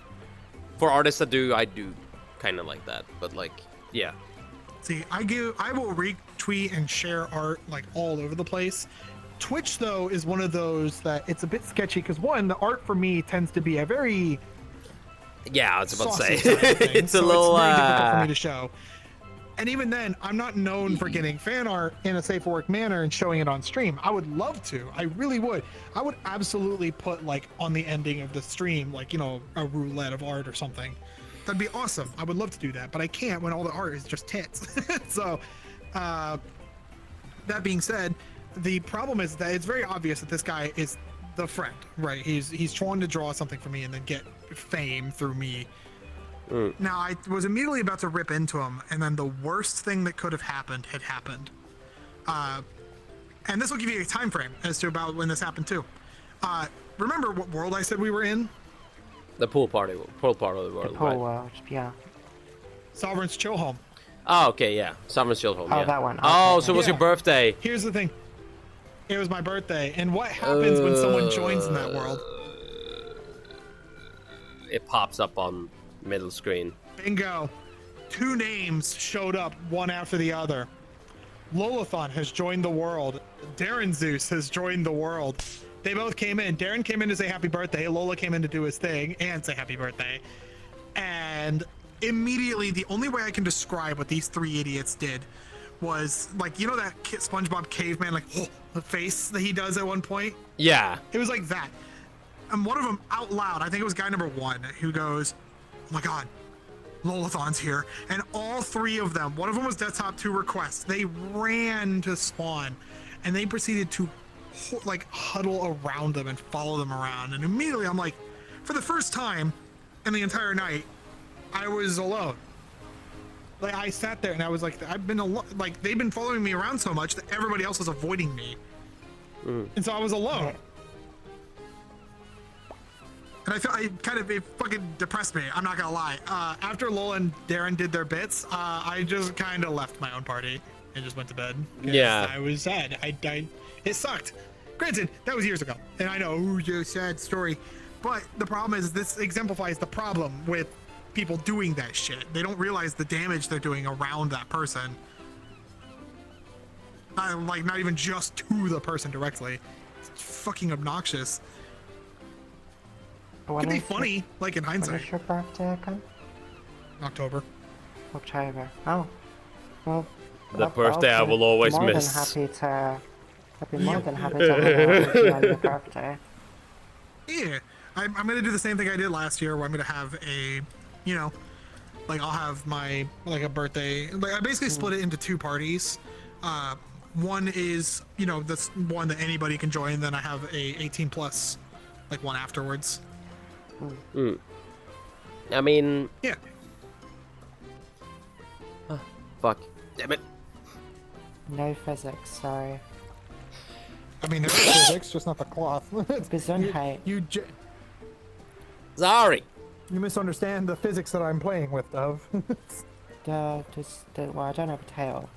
for artists that do, I do kind of like that. But like, yeah. See, I will retweet and share art like all over the place. Twitch, though, is one of those that it's a bit sketchy, because one, the art for me tends to be a very I was about to say it's so a little it's very difficult for me to show. And even then, I'm not known for getting fan art in a safe for work manner and showing it on stream. I would love to. I really would. I would absolutely put like on the ending of the stream, like, a roulette of art or something. That'd be awesome. I would love to do that, but I can't when all the art is just tits. So, that being said, the problem is that it's very obvious that this guy is the friend, right? He's trying to draw something for me and then get fame through me. Now, I was immediately about to rip into him, and then the worst thing that could have happened had happened. And this will give you a time frame as to about when this happened too. Remember what world I said we were in? The pool part of the world. The pool world, yeah. Sovereign's Chill Home. Oh, okay, yeah. Sovereign's Chill Home. Oh, that one. Oh, Okay. so it was your birthday. Here's the thing. It was my birthday, and what happens when someone joins in that world? It pops up on middle screen. Bingo. 2 names showed up, one after the other. Lolathon has joined the world. Darren Zeus has joined the world. They both came in. Darren came in to say happy birthday. Lola came in to do his thing and say happy birthday. And immediately, the only way I can describe what these 3 idiots did was, like, that SpongeBob caveman, like, the face that he does at one point? Yeah. It was like that. And one of them out loud, I think it was guy number 1, who goes, "Oh my God, Lolathon's here." And all 3 of them, one of them was Desktop 2 requests. They ran to spawn, and they proceeded to like huddle around them and follow them around. And immediately I'm like, for the first time in the entire night, I was alone. Like I sat there and I was like, I've been alone. Like they've been following me around so much that everybody else was avoiding me, and so I was alone. And it fucking depressed me. I'm not gonna lie. After Lola and Darren did their bits, I just kind of left my own party and just went to bed. Yeah. I was sad. It sucked. Granted, that was years ago, and I know, ooh, your sad story. But the problem is, this exemplifies the problem with people doing that shit. They don't realize the damage they're doing around that person. Not even just to the person directly. It's fucking obnoxious. It could be funny, like in hindsight. When is your birthday again? October. October. Oh. Well, The birthday I will always miss. I'd be more than happy to hang out with you on your birthday. Yeah. I'm gonna do the same thing I did last year, where I'm gonna have a, I'll have my, a birthday. Like, I basically split it into 2 parties. One is, that's one that anybody can join, then I have a 18 plus, one afterwards. I mean... Yeah. Fuck. Damn it. No physics, sorry. I mean, there is physics, just not the cloth. Gesundheit. Sorry. You misunderstand the physics that I'm playing with, Dove. Well, I don't have a tail.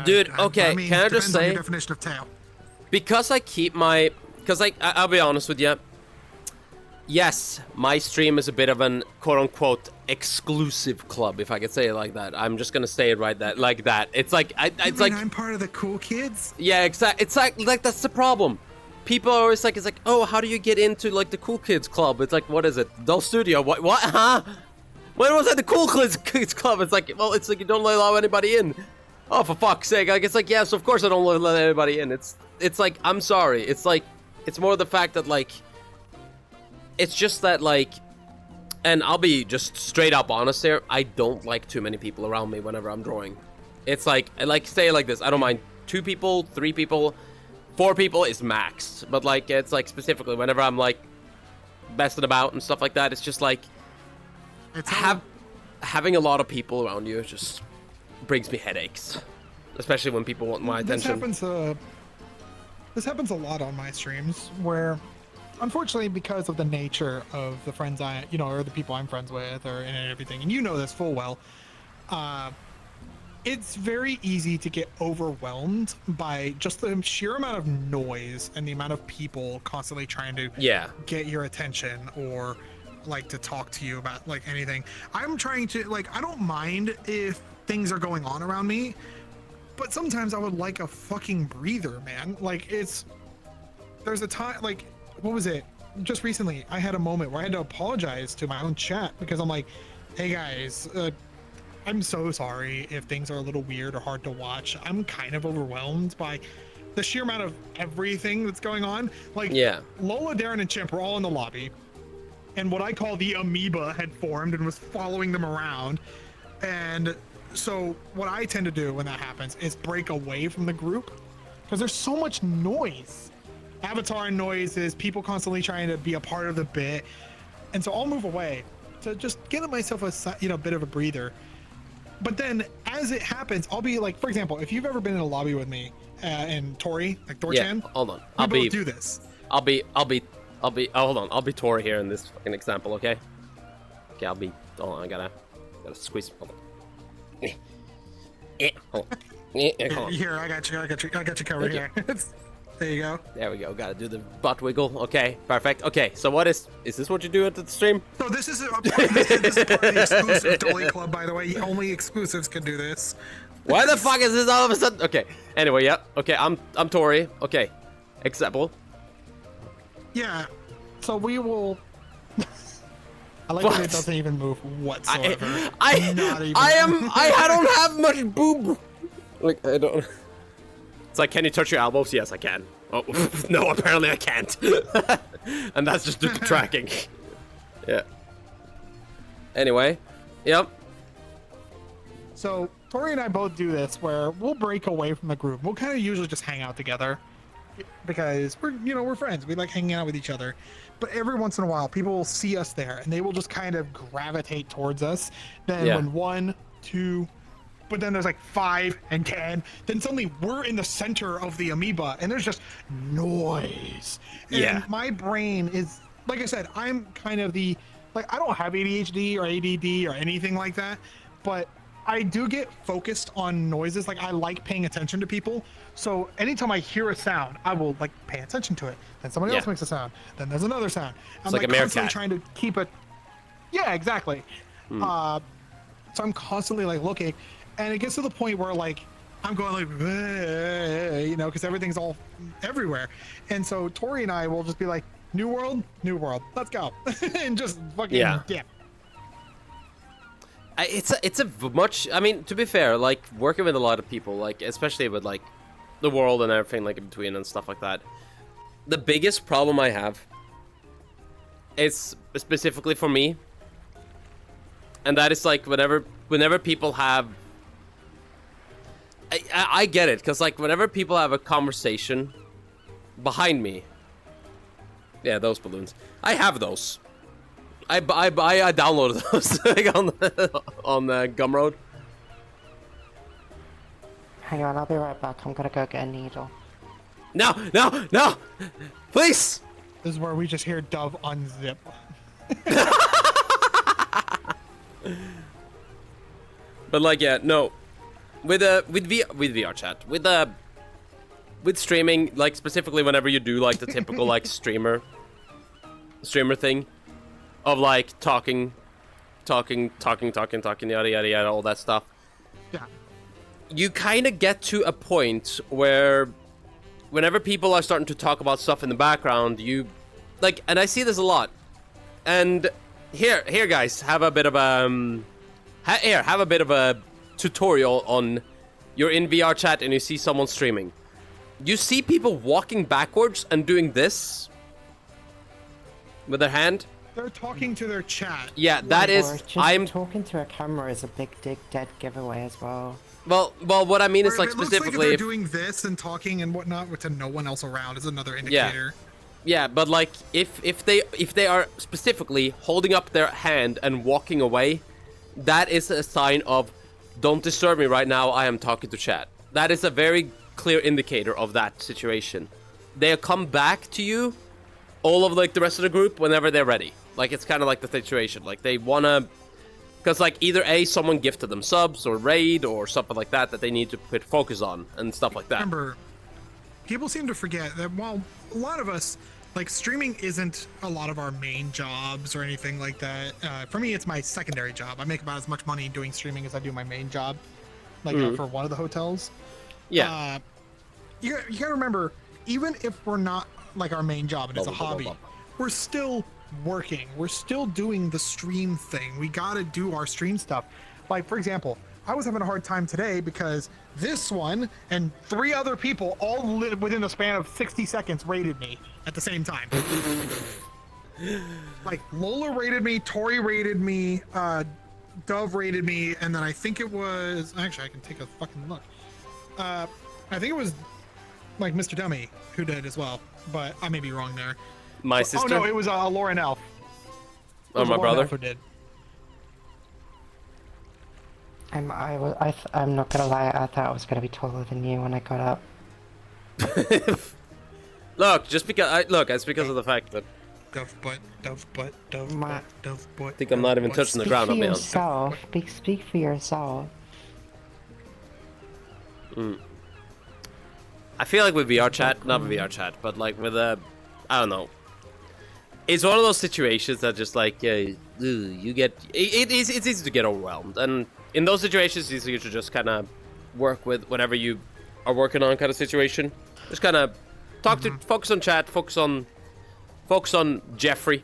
Dude, okay, can I just depends on say... your definition of tail. Because I keep my... Because, I'll be honest with you. Yes, my stream is a bit of an quote-unquote exclusive club, if I could say it like that. I'm just gonna say it like that. It's like... it's like I'm part of the cool kids? Yeah, exactly. It's like that's the problem. People are always like, it's like, oh, how do you get into, the cool kids club? It's like, what is it? Dull Studio? What, huh? When was that the cool kids club? It's like, well, it's like you don't allow anybody in. Oh, for fuck's sake. Like, it's like, yes, of course I don't let anybody in. It's like, I'm sorry. It's like, it's more the fact that, it's just that, and I'll be just straight up honest here, I don't like too many people around me whenever I'm drawing. It's like, say it like this, I don't mind 2 people, 3 people, 4 people is max. But, it's specifically whenever I'm, messing about and stuff like that, it's just having a lot of people around you just brings me headaches. Especially when people want my attention. This happens a lot on my streams, where unfortunately, because of the nature of the friends or the people I'm friends with, and everything, and this full well, it's very easy to get overwhelmed by just the sheer amount of noise and the amount of people constantly trying to get your attention or to talk to you about anything. I'm trying to I don't mind if things are going on around me, but sometimes I would like a fucking breather, man. There's a time, what was it? Just recently, I had a moment where I had to apologize to my own chat because I'm like, hey guys, I'm so sorry if things are a little weird or hard to watch. I'm kind of overwhelmed by the sheer amount of everything that's going on. Lola, Darren, and Chimp were all in the lobby, and what I call the amoeba had formed and was following them around. And so what I tend to do when that happens is break away from the group because there's so much noise. Avatar noises, people constantly trying to be a part of the bit, and so I'll move away to just give myself a bit of a breather. But then as it happens, I'll be for example, if you've ever been in a lobby with me and Tori, Tor-chan, hold on, I'll do this. I'll be hold on, I'll be Tori here in this fucking example, okay? Okay, hold on, I gotta squeeze. Hold on. Hold on. Here, I got you covered here. There you go. There we go. Gotta do the butt wiggle. Okay, perfect. Okay, so what is this what you do at the stream? So this is part of the exclusive Dolly Club, by the way. Only exclusives can do this. Why the fuck is this all of a sudden? Okay. Anyway, yeah. Okay, I'm Tori. Okay. Example. Yeah. So we will. I like that it doesn't even move whatsoever. I don't have much boob. I don't. It's like, can you touch your elbows? Yes, I can. Oh, no, apparently I can't. And that's just due to tracking. Yeah. Anyway, yep. So Tori and I both do this where we'll break away from the group. We'll kind of usually just hang out together because we're friends. We like hanging out with each other. But every once in a while, people will see us there, and they will just kind of gravitate towards us. Then when 1, 2, but then there's like 5 and 10. Then suddenly we're in the center of the amoeba, and there's just noise. And my brain is, like I said, I'm kind of the, like, I don't have ADHD or ADD or anything like that, but I do get focused on noises. Like, I like paying attention to people. So anytime I hear a sound, I will like pay attention to it. Then somebody else makes a sound. Then there's another sound. I'm like a constantly meerkat. trying to keep it. Yeah, exactly. So I'm constantly like looking, and it gets to the point where like I'm going like, because everything's all everywhere. And so Tori and I will just be like, new world, let's go, and just fucking dip. It's a much. I mean, to be fair, like working with a lot of people, like especially with like the world and everything like in between and stuff like that. The biggest problem I have is specifically for me, and that is like whenever people have. I get it, because like whenever people have a conversation behind me. Yeah, those balloons. I have those. I downloaded those like, on Gumroad. Hang on, I'll be right back. I'm gonna go get a needle. No! Please! This is where we just hear Dove unzip. But like, yeah, no. With VR chat, with streaming, like specifically whenever you do like the typical like streamer thing, of like talking, yada yada yada, all that stuff. Yeah. You kind of get to a point where, whenever people are starting to talk about stuff in the background, you, like, and I see this a lot. And here, guys, have a bit of a tutorial on. You're in VR chat and you see someone streaming. You see people walking backwards and doing this with their hand. They're talking to their chat. Yeah, that is. Or just I'm talking to a camera is a big dead giveaway as well. Well, what I mean is like It looks specifically. like if they're doing this and talking and whatnot with no one else around is another indicator. Yeah, but like if they are specifically holding up their hand and walking away, that is a sign of, don't disturb me right now, I am talking to chat. That is a very clear indicator of that situation. They'll come back to you, all of like the rest of the group, whenever they're ready. Like, it's kind of like the situation. Like, they wanna, because like either someone gifted them subs or raid or something like that they need to put focus on and stuff like that. Remember, people seem to forget that while a lot of us, like, streaming isn't a lot of our main jobs or anything like that. For me, it's my secondary job. I make about as much money doing streaming as I do my main job, like for one of the hotels. Yeah. You gotta remember, even if we're not like our main job and it's a hobby, we're still working. We're still doing the stream thing. We gotta do our stream stuff. Like, for example, I was having a hard time today because this one and 3 other people all within a span of 60 seconds rated me at the same time. Like, Lola rated me, Tori rated me, Dove rated me, and then I think it was, actually I can take a fucking look. I think it was like Mr. Dummy who did as well, but I may be wrong there. My sister? Oh no, it was Lauren Elf. Oh, my brother? Elf who did. I'm not gonna lie, I thought I was gonna be taller than you when I got up. Look, just because it's because of the fact that Dove butt. I think I'm not even touching the Speak ground. for I'll be honest. yourself. Speak for yourself. I feel like with VR chat, not with VR chat, but like with I don't know. It's one of those situations that just like you get. It's easy to get overwhelmed, and in those situations, it's easy to just kind of work with whatever you are working on, kind of situation. Just kind of focus on chat, focus on Jeffrey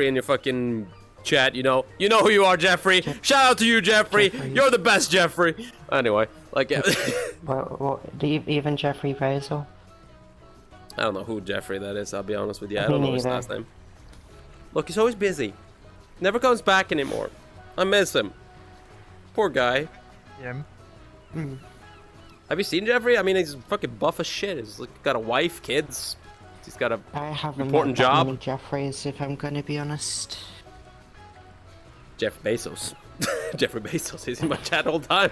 in your fucking chat. You know who you are, Jeffrey. Shout out to you, Jeffrey. You're the best, Jeffrey. Anyway, like Well, even Jeffrey Basil? I don't know who Jeffrey that is. I'll be honest with you. I Me don't know his neither. last name. Look, he's always busy. Never comes back anymore. I miss him. Poor guy. Him. Have you seen Jeffrey? I mean, he's fucking buff as shit. He's like, got a wife, kids. He's got a I haven't important met that job. many Jeffreys, if I'm gonna be honest. Jeff Bezos. Jeffrey Bezos. He's in my chat all the time.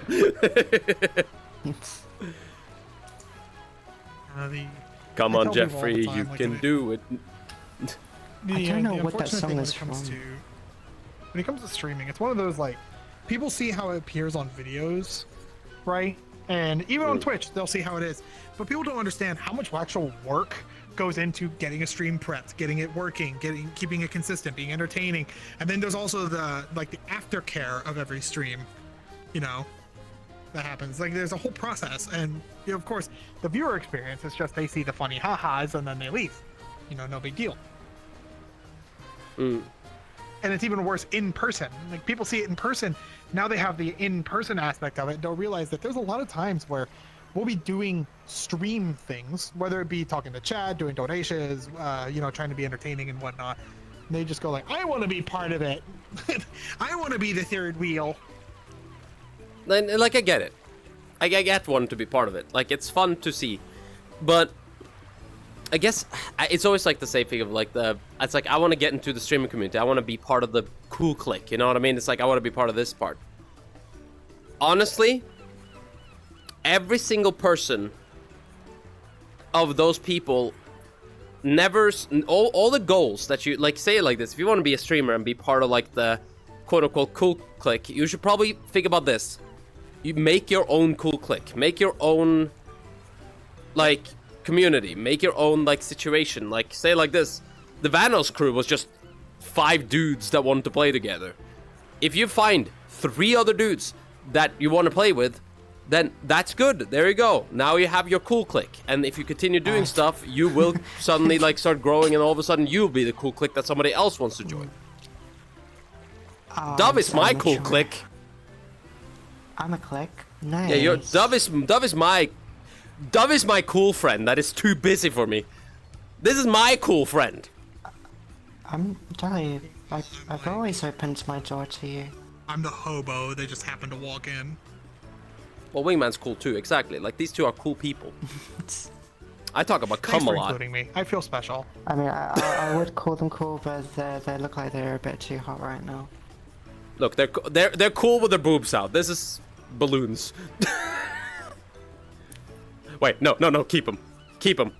Come I on, tell people all the Jeffrey, time, you like, can do it. I don't know what that unfortunate song thing is from. When it comes to streaming, it's one of those like people see how it appears on videos, right? And even on Twitch, they'll see how it is. But people don't understand how much actual work goes into getting a stream prepped, getting it working, keeping it consistent, being entertaining. And then there's also the aftercare of every stream, you know, that happens. Like there's a whole process, and you know, of course, the viewer experience is just they see the funny ha-has and then they leave. You know, no big deal. And it's even worse in person. Like people see it in person. Now they have the in-person aspect of it. They'll realize that there's a lot of times where we'll be doing stream things, whether it be talking to Chad, doing donations, you know, trying to be entertaining and whatnot. And they just go like, I want to be part of it. I want to be the third wheel. And, like, I get it. I get one to be part of it. Like, it's fun to see. But I guess it's always like the same thing of like it's like I want to get into the streaming community. I want to be part of the cool clique. You know what I mean? It's like I want to be part of this part. Honestly, every single person of those people never all the goals that you like say it like this. If you want to be a streamer and be part of like the quote unquote cool clique, you should probably think about this. You make your own cool clique. Make your own like community, make your own like situation. Like say like this, the Vanos crew was just 5 dudes that wanted to play together. If you find 3 other dudes that you want to play with, then that's good. There you go. Now you have your cool clique, and if you continue doing stuff, you will suddenly like start growing, and all of a sudden you'll be the cool clique that somebody else wants to join. Dove is my cool clique. I'm a clique. Nice. Yeah, Dove is my cool friend that is too busy for me. This is my cool friend. I'm Dave. I've always opened my door to you. I'm the hobo. They just happen to walk in. Well, Wingman's cool too, exactly. Like, these two are cool people. I talk about Thanks cum a for lot. including me. I feel special. I mean, I would call them cool, but they look like they're a bit too hot right now. Look, they're cool with their boobs out. This is balloons. Wait, no, keep them. Keep them.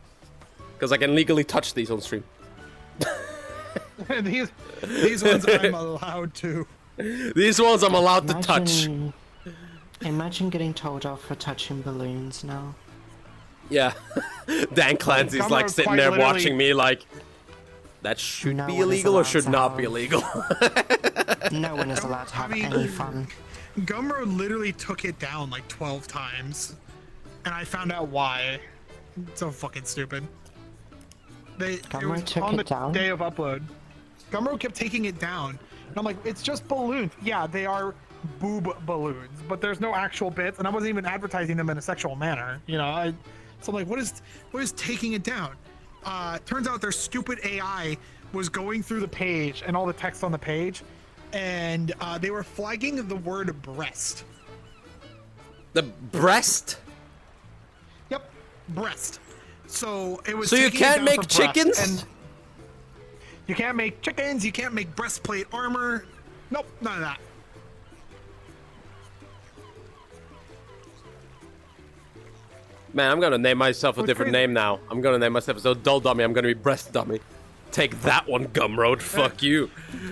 Because I can legally touch these on stream. these ones I'm allowed to. These ones I'm allowed to touch. Imagine getting told off for touching balloons now. Yeah. Dan Clancy's Some like are sitting quite there literally- watching me like, that should No be one is illegal or allowed should to not have- be illegal. No one is allowed to have any fun. Gumroad literally took it down like 12 times, and I found out why. It's so fucking stupid. Gumroad took on the it down? day of upload. Gumroad kept taking it down, and I'm like, it's just balloons. Yeah, they are boob balloons, but there's no actual bits, and I wasn't even advertising them in a sexual manner. You know, so I'm like, what is taking it down? Turns out their stupid AI was going through the page and all the text on the page, and they were flagging the word breast. The breast? Yep, breast. So it was. So you taking it can't down make for breast, chickens? and you can't make chickens. You can't make breastplate armor. Nope, none of that. Man, I'm gonna name myself a different crazy. name now. I'm gonna name myself so dull dummy. I'm gonna be breast dummy. Take that one, Gumroad. Fuck you.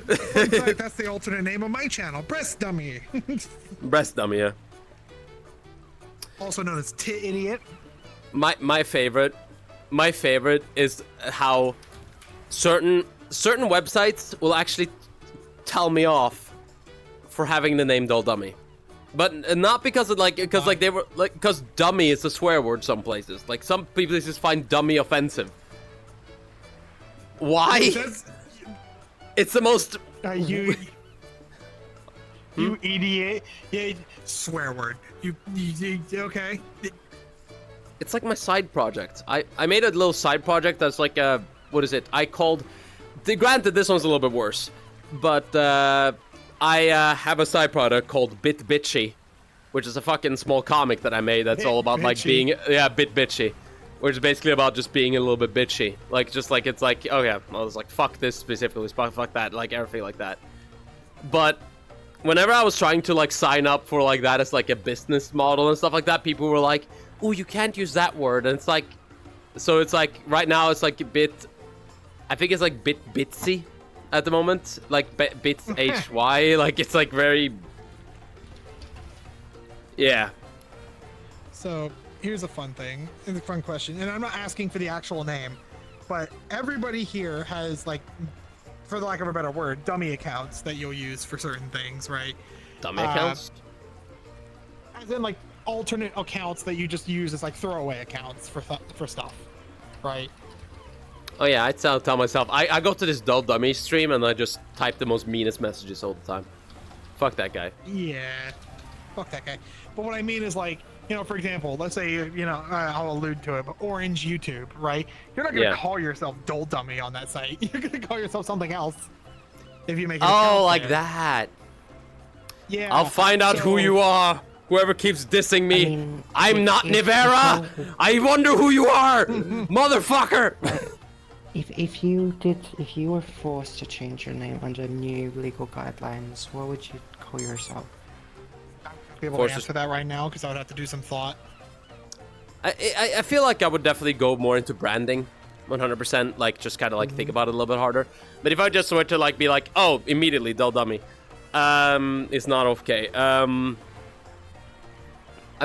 In fact, that's the alternate name of my channel, Breast Dummy. Breast dummy, yeah. Also known as Tit Idiot. My favorite is how certain websites will actually tell me off for having the name Dull Dummy. But not because of because dummy is a swear word some places. Like some people just find dummy offensive. Why? It's the most You idiot. Yeah, swear word. You okay? It's like my side project. I made a little side project that's like a, what is it? Granted, this one's a little bit worse, but I have a side project called Bit Bitchy, which is a fucking small comic that I made that's all about like being bit bitchy, which is basically about just being a little bit bitchy, like just like it's like oh yeah, I was like fuck this specifically, fuck that, like everything like that. But whenever I was trying to like sign up for like that as like a business model and stuff like that, people were like, oh, you can't use that word, and it's like, so it's like right now it's like a bit, I think it's like bitsy at the moment, like bits hy, like it's like very, yeah. So here's a fun thing, a fun question, and I'm not asking for the actual name, but everybody here has like, for the lack of a better word, dummy accounts that you'll use for certain things, right? Dummy accounts? As in like alternate accounts that you just use as like throwaway accounts for stuff, right? Oh yeah, I tell myself, I go to this dull dummy stream and I just type the most meanest messages all the time. Fuck that guy. Yeah, fuck that guy. But what I mean is like, you know, for example, let's say, you know, I'll allude to it, but Orange YouTube, right? You're not going to call yourself Dull Dummy on that site. You're going to call yourself something else if you make it. Oh, like that. Yeah. I'll find out who you are. Whoever keeps dissing me. I mean, I'm not Nivera. I wonder who you are, motherfucker. If you were forced to change your name under new legal guidelines, what would you call yourself? Be able to answer that right now because I would have to do some thought. I feel like I would definitely go more into branding, 100%. Like just kind of like think about it a little bit harder. But if I just were to like be like, oh, immediately Dull Dummy, it's not okay. I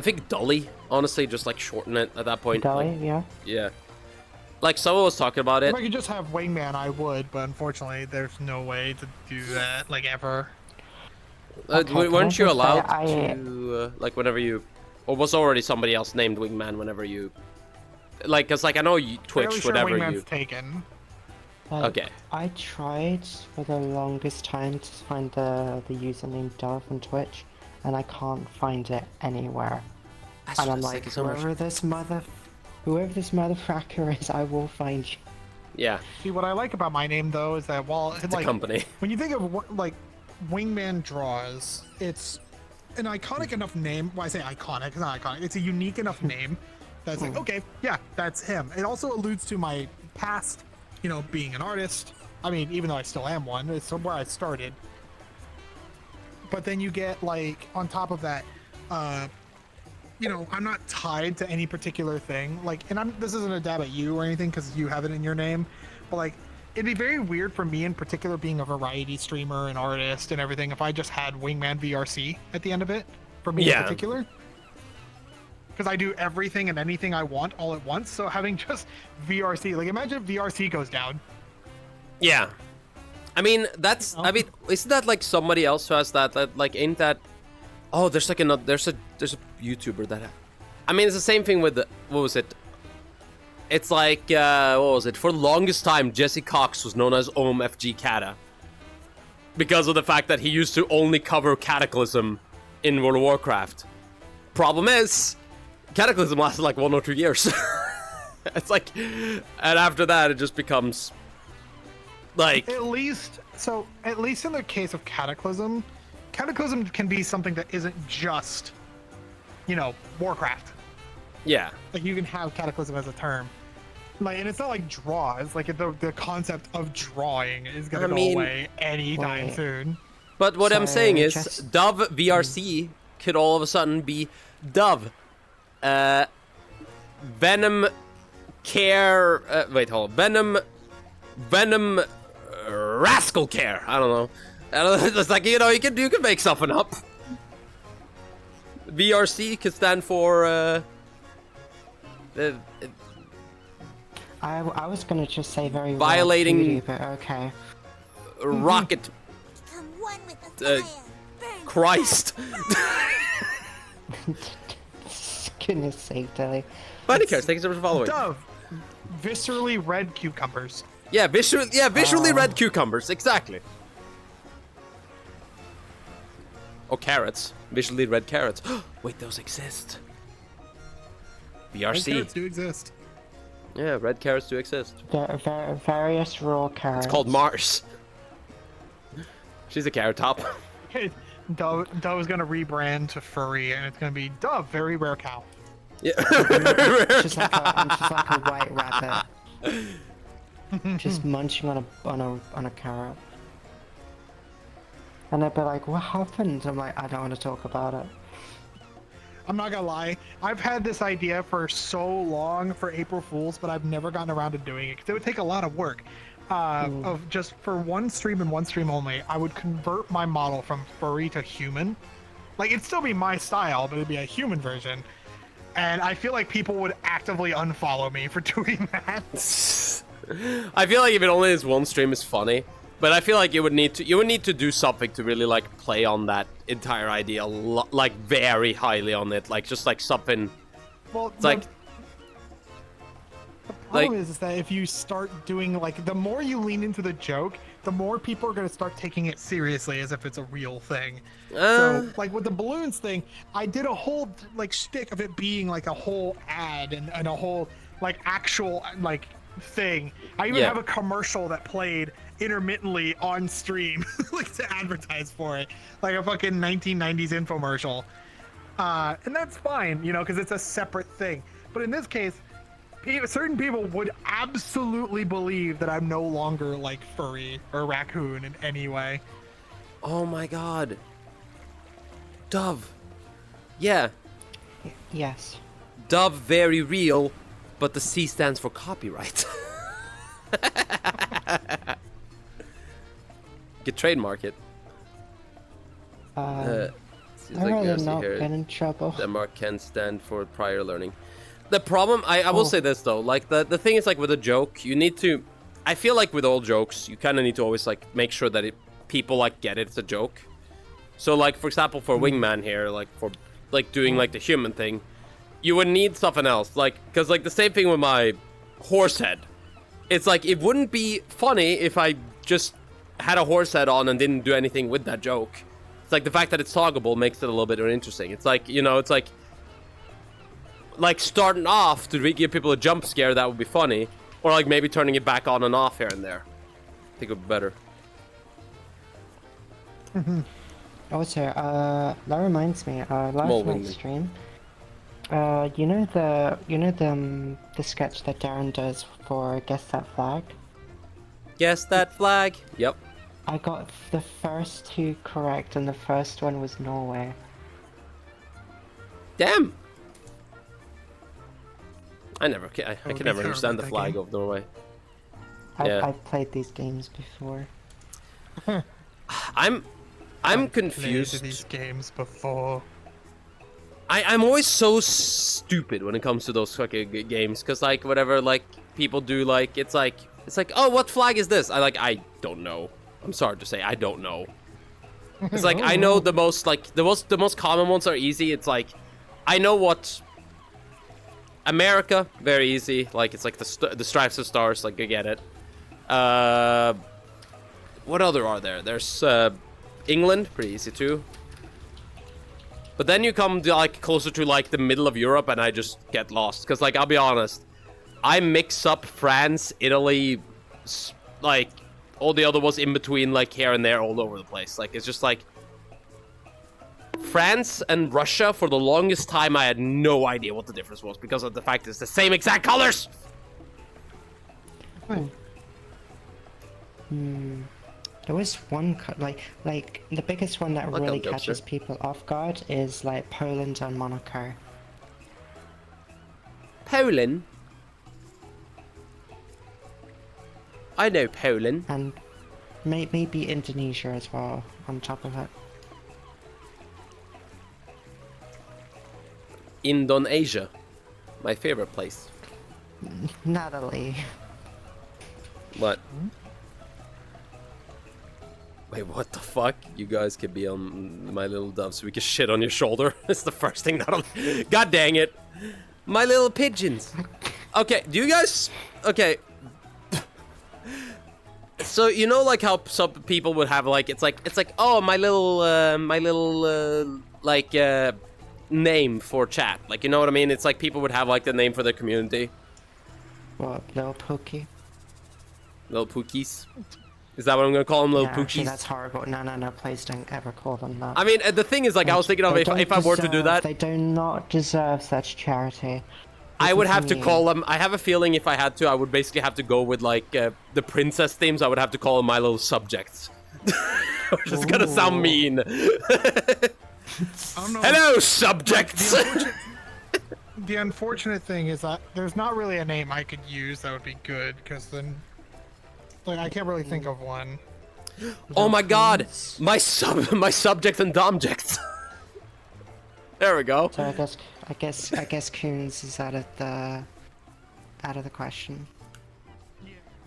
think Dolly, honestly, just like shorten it at that point. Dolly, like, yeah. Yeah. Like someone was talking about it. If I could just have Wingman, I would, but unfortunately, there's no way to do that, like ever. Okay, weren't you allowed to, like, whenever you... Or was already somebody else named Wingman whenever you... Like, because, like, I know you Twitch, sure whenever Wingman's you... taken. Okay. I tried for the longest time to find the username Dove on Twitch, and I can't find it anywhere. And I'm like, whoever this motherfucker is, I will find you. Yeah. See, what I like about my name, though, is that while... It's like, a company. When you think of, like... Wingman Draws, it's an iconic enough name. Well, I say iconic, it's not iconic. It's a unique enough name that's like, okay, yeah, that's him. It also alludes to my past, you know, being an artist. I mean, even though I still am one, it's where I started. But then you get, like, on top of that, you know, I'm not tied to any particular thing. Like, and this isn't a dab at you or anything because you have it in your name, but like, it'd be very weird for me in particular, being a variety streamer and artist and everything, if I just had Wingman VRC at the end of it, for me in particular. Because I do everything and anything I want all at once, so having just VRC, like imagine if VRC goes down. Yeah. I mean, that's, I mean, isn't that like somebody else who has that like, ain't that, oh, there's like another, there's a YouTuber that, I mean, it's the same thing with the, what was it? It's like, what was it? For the longest time, Jesse Cox was known as OMFG Kata. Because of the fact that he used to only cover Cataclysm in World of Warcraft. Problem is, Cataclysm lasted like 1 or 2 years. It's like, and after that, it just becomes, like... At least in the case of Cataclysm can be something that isn't just, you know, Warcraft. Yeah. Like, you can have Cataclysm as a term. Like, and it's not like draws. Like, the concept of drawing is gonna go away anytime soon. But what I'm saying is, Dove VRC could all of a sudden be Dove. Venom Care. Wait, hold on. Venom Rascal Care. I don't know. It's like, you know, you can make something up. VRC could stand for. I was gonna just say very violating well, but okay. Rocket. Christ. Goodness sake, Dilly. Bunny cares. Thank you so much for following. Dove. Viscerally red cucumbers. Yeah, visually red cucumbers. Exactly. Or carrots. Visually red carrots. Wait, those exist. VRC. Red carrots do exist. Yeah, red carrots do exist. Various raw carrots. It's called Mars. She's a carrot top. Dove's gonna rebrand to furry, and it's gonna be Dove, very rare cow. Yeah. I'm just like a white rabbit, just munching on a carrot. And they'd be like, "What happened?" I'm like, "I don't want to talk about it." I'm not gonna lie, I've had this idea for so long for April Fools, but I've never gotten around to doing it because it would take a lot of work. Of just for one stream and one stream only, I would convert my model from furry to human. Like, it'd still be my style, but it'd be a human version. And I feel like people would actively unfollow me for doing that. I feel like if it only is one stream is funny, but I feel like you would need to do something to really like play on that entire idea, like very highly on it, like just like something. Well, it's like. The problem is that if you start doing, like, the more you lean into the joke, the more people are going to start taking it seriously as if it's a real thing. So, like, with the balloons thing, I did a whole, like, shtick of it being, like, a whole ad and a whole, like, actual, like, thing. I even have a commercial that played intermittently on stream, like, to advertise for it. Like a fucking 1990s infomercial. And that's fine, you know, because it's a separate thing. But in this case, certain people would absolutely believe that I'm no longer like furry or raccoon in any way. Oh my god. Dove. Yeah. Yes. Dove, very real, but the C stands for copyright. Get trademark it. Seems I'd rather Mercy not here. get in trouble. Denmark can stand for prior learning. The problem, I will say this though, like the thing is like with a joke, you need to, I feel like with all jokes, you kind of need to always like make sure that people like get it's a joke. So like for example for Wingman here, like for like doing like the human thing, you would need something else, like because like the same thing with my horse head. It's like it wouldn't be funny if I just had a horse head on and didn't do anything with that joke. It's like the fact that it's toggable makes it a little bit more interesting. It's like, you know, it's like starting off to give people a jump scare, that would be funny. Or like maybe turning it back on and off here and there. I think it would be better. Also, that reminds me, last Moaning. night's stream, you know the sketch that Darren does for Guess That Flag? Guess that flag? Yep. I got the first two correct, and the first one was Norway. Damn! I can be never fair understand the about that flag game. of Norway. I've played these games before. I'm Played confused. these games before. I'm always so stupid when it comes to those fucking games, cause like whatever like people do, like it's like oh, what flag is this? I don't know. I'm sorry to say, I don't know. It's like I know the most common ones are easy. It's like I know what America, very easy. Like it's like the stripes of stars. Like I get it. What other are there? There's England, pretty easy too. But then you come to like closer to like the middle of Europe, and I just get lost. Cause like I'll be honest, I mix up France, Italy, like all the other ones in between, like here and there, all over the place. Like it's just like France and Russia. For the longest time, I had no idea what the difference was because of the fact it's the same exact colors. There was one like the biggest one that Welcome, really Dumpster. catches people off guard is like Poland and Monaco. Poland. I know Poland. And maybe Indonesia as well, on top of it. Indonesia, my favorite place. Natalie. What? Wait, what the fuck? You guys could be on My Little Dove so we can shit on your shoulder. It's the first thing that'll... God dang it. My little pigeons. Okay, do you guys... Okay. So, you know like how some people would have like... It's like, oh, my little, name for chat. Like, you know what I mean? It's like people would have like the name for their community. What, Little Pookie? Little Pookies. Is that what I'm gonna call them, little Yeah, actually, poochies? that's horrible. No, no, no, please don't ever call them that. I mean, the thing is, like, I was thinking of They if don't I were to do deserve- that, They do not deserve such charity. I would Listen have to me. call them. I have a feeling if I had to, I would basically have to go with like the princess themes. I would have to call them my little subjects. Which is gonna sound Ooh. mean. I don't know. Hello, subjects. The unfortunate thing is that there's not really a name I could use that would be good, because then, like, I can't really think of one. Oh my god, my subjects and domjects. There we go. So I guess Coons is out of the question.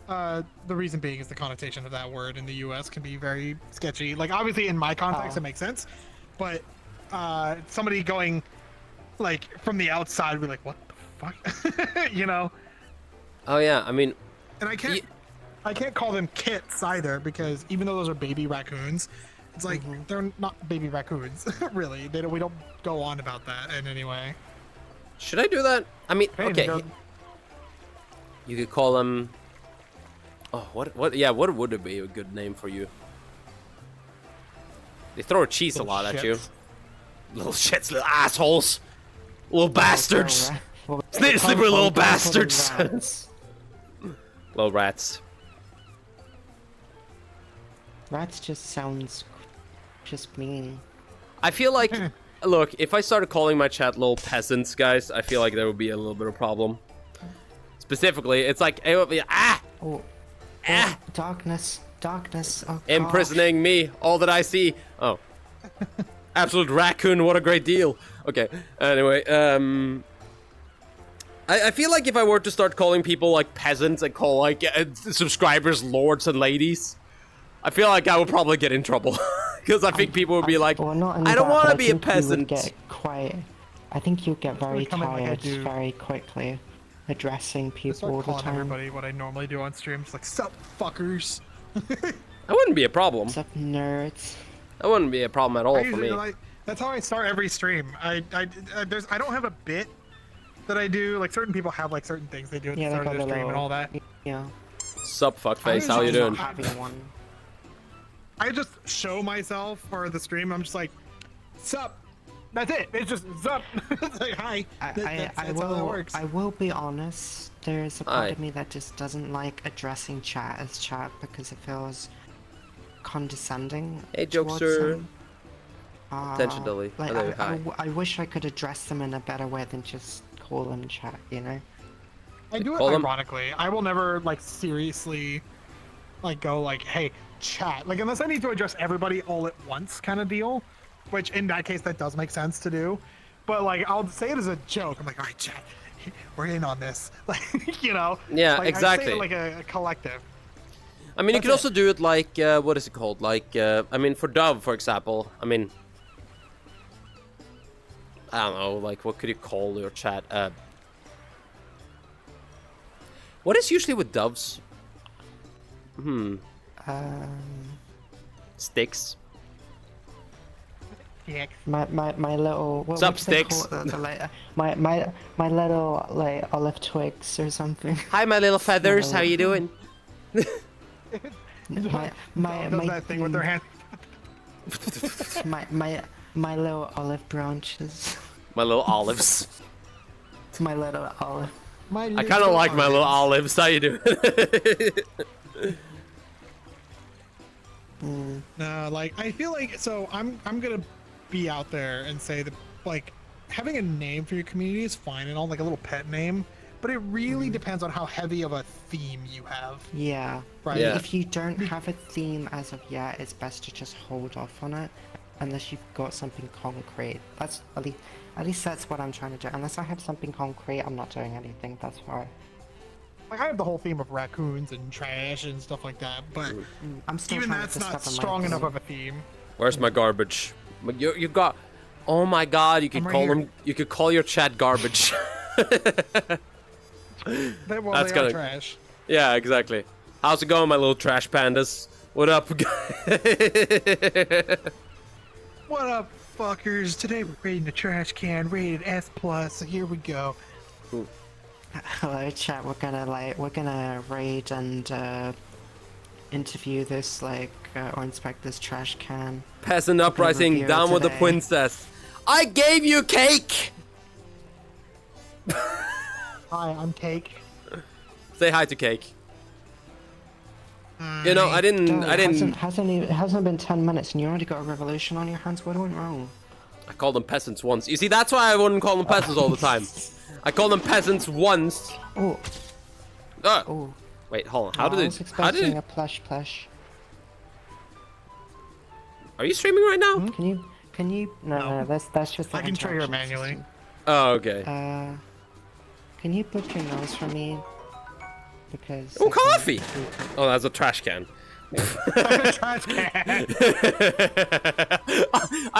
The reason being is the connotation of that word in the U.S. can be very sketchy. Like, obviously, in my context, Oh. it makes sense, but somebody going like from the outside would be like, "What the fuck," you know? Oh yeah, I mean, And I can't call them kits either, because even though those are baby raccoons, it's like they're not baby raccoons, really. We don't go on about that in any way. should I do that? I mean, Hey, okay. they go- You could call them. Oh, what? Yeah, what would it be a good name for you? They throw cheese a Little lot at you. shits. Little shits, little assholes, little bastards, Well, slippery little bastards, Rats. little rats. Rats just sounds just mean. I feel like, look, if I started calling my chat little peasants, guys, I feel like there would be a little bit of problem. Specifically, it's like it would be Oh, ah, darkness. Oh, gosh. imprisoning me, all that I see. Oh, absolute raccoon! What a great deal. Okay. Anyway, I feel like if I were to start calling people like peasants and call like subscribers lords and ladies, I feel like I would probably get in trouble because I think people would be like, Well, not only I don't that, want but to be a think you would peasant. get quite. I think you'll get very come in like I tired do. very quickly, addressing I people all start the calling time. everybody what I normally do on streams, like, "Sup, fuckers." That wouldn't be a problem. What's up, nerds? That wouldn't be a problem at all I for usually, me. like, that's how I start every stream. I don't have a bit that I do. Like, certain people have like certain things they do at Yeah, the they start of got their a stream and little. all that. Yeah. Sup, fuckface, how you usually doing? Having one. I just show myself for the stream. I'm just like, "Sup." That's it. It's just sup. It's like, hi. That's how that works. I will be honest. There is a part Aye. of me that just doesn't like addressing chat as chat because it feels condescending. Hey, towards jokester. them. Intentionally. Like, Hello, hi. I wish I could address them in a better way than just call them chat. You know. I do it Call them- ironically. I will never like seriously like go like, "Hey, chat." Like, unless I need to address everybody all at once kind of deal, which in that case that does make sense to do. But like, I'll say it as a joke. I'm like, "All right, chat, we're in on this." Like, you know. Yeah, like, exactly. I say it like a collective. I mean, you That's could also do it like, what is it called? Like, I mean, for Dove, for example, I mean, I don't know, like, what could you call your chat? What is usually with doves? Sticks. Yeah. My little. What Sup, do they sticks? call it, my little like olive twigs or something. Hi, my little feathers, how you doing? my Does that thing with their hand. my little olive branches. My little olives. My little olive. I kind of like my little olives, how you doing? No, like, I feel like, so I'm gonna be out there and say that, like, having a name for your community is fine and all, like a little pet name, but it really depends on how heavy of a theme you have. Yeah. Right. Yeah. If you don't have a theme as of yet, it's best to just hold off on it, unless you've got something concrete. That's at least that's what I'm trying to do. Unless I have something concrete, I'm not doing anything. That's why. Like, I have the whole theme of raccoons and trash and stuff like that, but I'm still even trying that's to not discover my strong theme. enough of a theme. Where's my garbage? You got... Oh my god, you could I'm right call here. them... You could call your chat garbage. Well, That's they are gonna- trash. Yeah, exactly. How's it going, my little trash pandas? What up? What up, fuckers? Today we're rating the trash can, rated S+, so here we go. Hello, chat. We're gonna raid and interview this, like, or inspect this trash can. Peasant uprising, review down with the today. princess. I gave you cake! Hi, I'm Cake. Say hi to Cake. You know, I didn't. It hasn't been 10 minutes and you already got a revolution on your hands. What went wrong? I called them peasants once. You see, that's why I wouldn't call them peasants all the time. I called them peasants once. Oh. Oh. Wait, hold on. How I did was it? How did expecting it? a plush. Are you streaming right now? Can you? No, that's just. I can trigger it interaction manually. system. Oh, okay. Can you book your nose for me? Because. Oh, I can't coffee! do it. Oh, that's a trash can. Trash can. I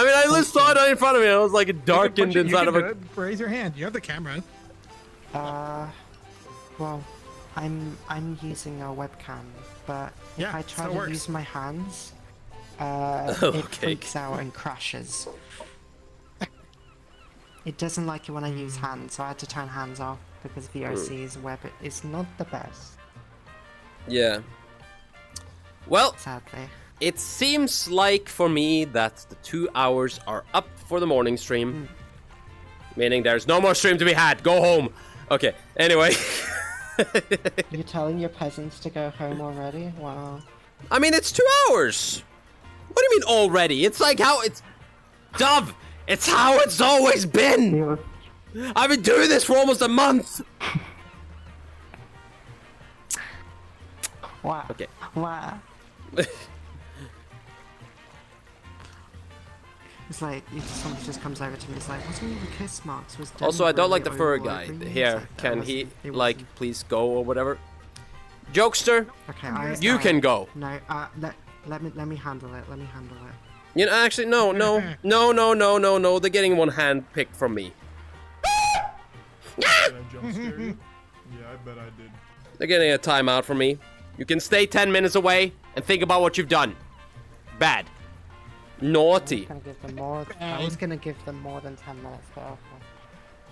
mean, I just saw it right in front of me. It was like darkened inside of a. Raise your hand. You have the camera. Well, I'm using a webcam, but if Yeah, I try still to works. use my hands, it Okay. freaks out and crashes. It doesn't like it when I use hands, so I had to turn hands off because VOC's web is not the best, Yeah. Well, sadly. it seems like for me that the 2 hours are up for the morning stream. Meaning there's no more stream to be had. Go home. Okay, anyway. You're telling your peasants to go home already? Wow. I mean, it's 2 hours. What do you mean already? It's like how it's... Dove! It's how it's always been! I've been doing this for almost a month! Wow. Okay. Wow. It's like, somebody just comes over to me, it's like, wasn't it the kiss marks? Was Also, I don't like the deliberately furry over guy. agreeing? Here, It's can that he, it like, wasn't. please go or whatever? Jokester, Okay, you can go. No, let me handle it. Let me handle it. You know, actually, no. They're getting one hand picked from me. Did I jump scare you? Yeah, I bet I did. They're getting a timeout from me. You can stay 10 minutes away and think about what you've done. Bad. Naughty. I was gonna give them more than 10 minutes, but okay.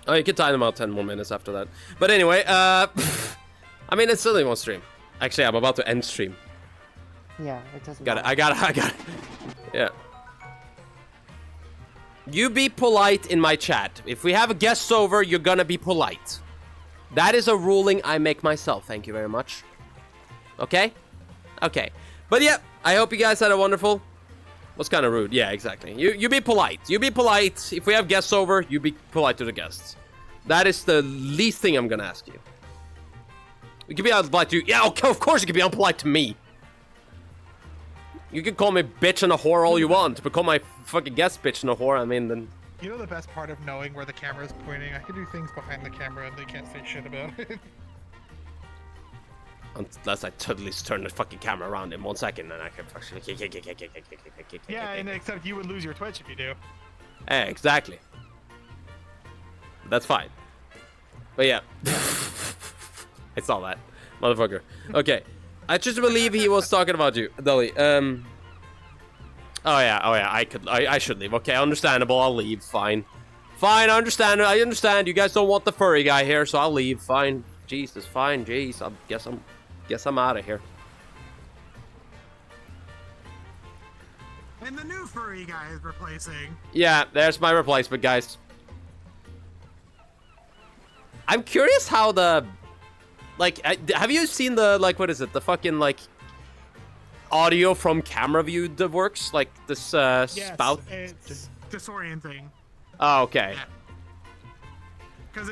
Oh, you can time them out 10 more minutes after that. But anyway, I mean, it's still one stream. Actually, I'm about to end stream. Yeah, it doesn't Got it. matter. I got it. Yeah. You be polite in my chat. If we have a guest over, you're gonna be polite. That is a ruling I make myself. Thank you very much. Okay? Okay. But yeah, I hope you guys had a wonderful... What's kind of rude? Yeah, exactly. You be polite. You be polite. If we have guests over, you be polite to the guests. That is the least thing I'm gonna ask you. You can be unpolite to you. Yeah, okay, of course you can be unpolite to me. You can call me bitch and a whore all you want, but call my fucking guest bitch and a whore, I mean, then... You know the best part of knowing where the camera is pointing? I can do things behind the camera and they can't say shit about it. Unless I totally turn the fucking camera around in 1 second, then I can actually... Yeah, and except you would lose your Twitch if you do. Hey, exactly. That's fine. But yeah. I saw that. Motherfucker. Okay. I just believe he was talking about you, Dolly. Oh yeah, I should leave. Okay, understandable, I'll leave, fine. Fine, I understand, you guys don't want the furry guy here, so I'll leave, fine. Jesus, fine, jeez, I guess I'm out of here. And the new furry guy is replacing. Yeah, there's my replacement, guys. I'm curious how the... Like, have you seen the, like, what is it? The fucking, like, audio from camera view that works? Like, this, spout? It's disorienting. Oh, okay. Because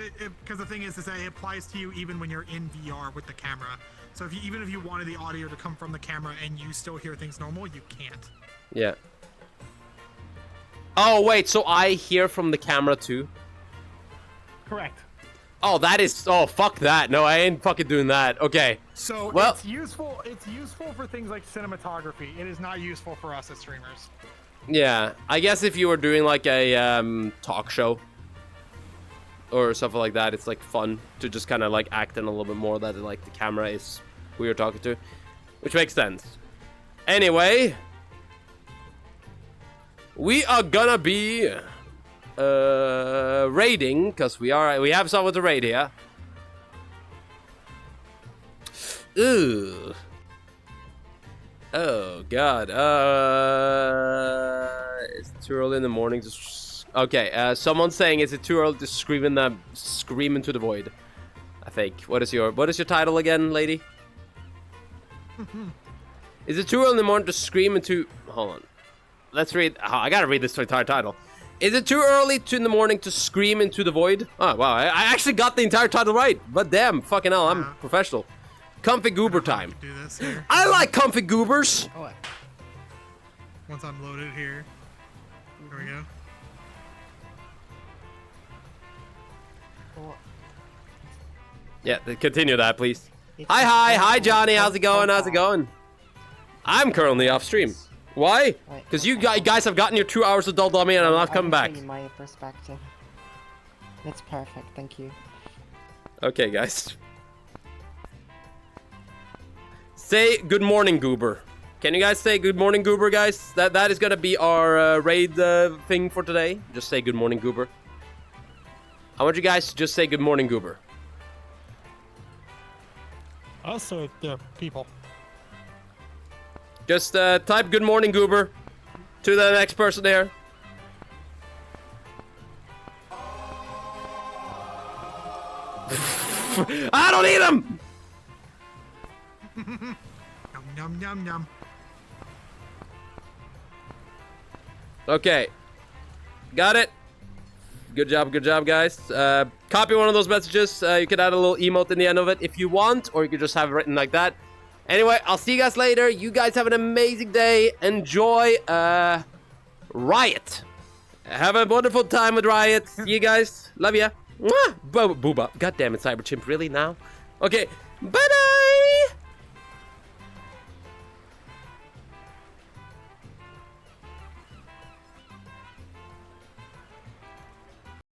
the thing is that it applies to you even when you're in VR with the camera. So even if you wanted the audio to come from the camera and you still hear things normal, you can't. Yeah. Oh, wait, so I hear from the camera, too? Correct. Oh, that is... Oh, fuck that. No, I ain't fucking doing that. Okay. So well, it's useful for things like cinematography. It is not useful for us as streamers. yeah. I guess if you were doing, like, a talk show or something like that, it's, like, fun to just kind of, like, act in a little bit more that, like, the camera is who you're talking to. Which makes sense. Anyway... We are gonna be... raiding, because we have someone to raid here. Ooh. Oh God. It's too early in the morning to. Okay. Someone's saying, is it too early to scream into the void? I think. What is your title again, lady? Is it too early in the morning to scream into? Hold on. Let's read. Oh, I gotta read this entire title. Is it too early in the morning to scream into the void? Oh wow, I actually got the entire title right. But damn, fucking hell, I'm professional. Comfy goober time. Do this here. I like comfy goobers. Oh, Once I'm loaded here. Here we go. well, Yeah, continue that, please. it's Hi, just- Johnny. How's it going? How's it going? I'm currently off stream. Why? Wait, Because you guys have gotten your 2 hours of dull dummy and I'm not coming I back. can show you my perspective. That's perfect, thank you. Okay, guys. Say good morning, Goober. Can you guys say good morning, Goober, guys? That is gonna be our raid thing for today. Just say good morning, Goober. I want you guys to just say good morning, Goober. Also, the people. Just type good morning, Goober to the next person there. I don't eat him! Yum yum yum yum. Okay. Got it. Good job, guys. Copy one of those messages. You can add a little emote in the end of it if you want, or you could just have it written like that. Anyway, I'll see you guys later. You guys have an amazing day. Enjoy Riot. Have a wonderful time with Riot. See you guys. Love ya. Mwah. Booba. God damn it, Cyberchimp. Really now? Okay. Bye-bye.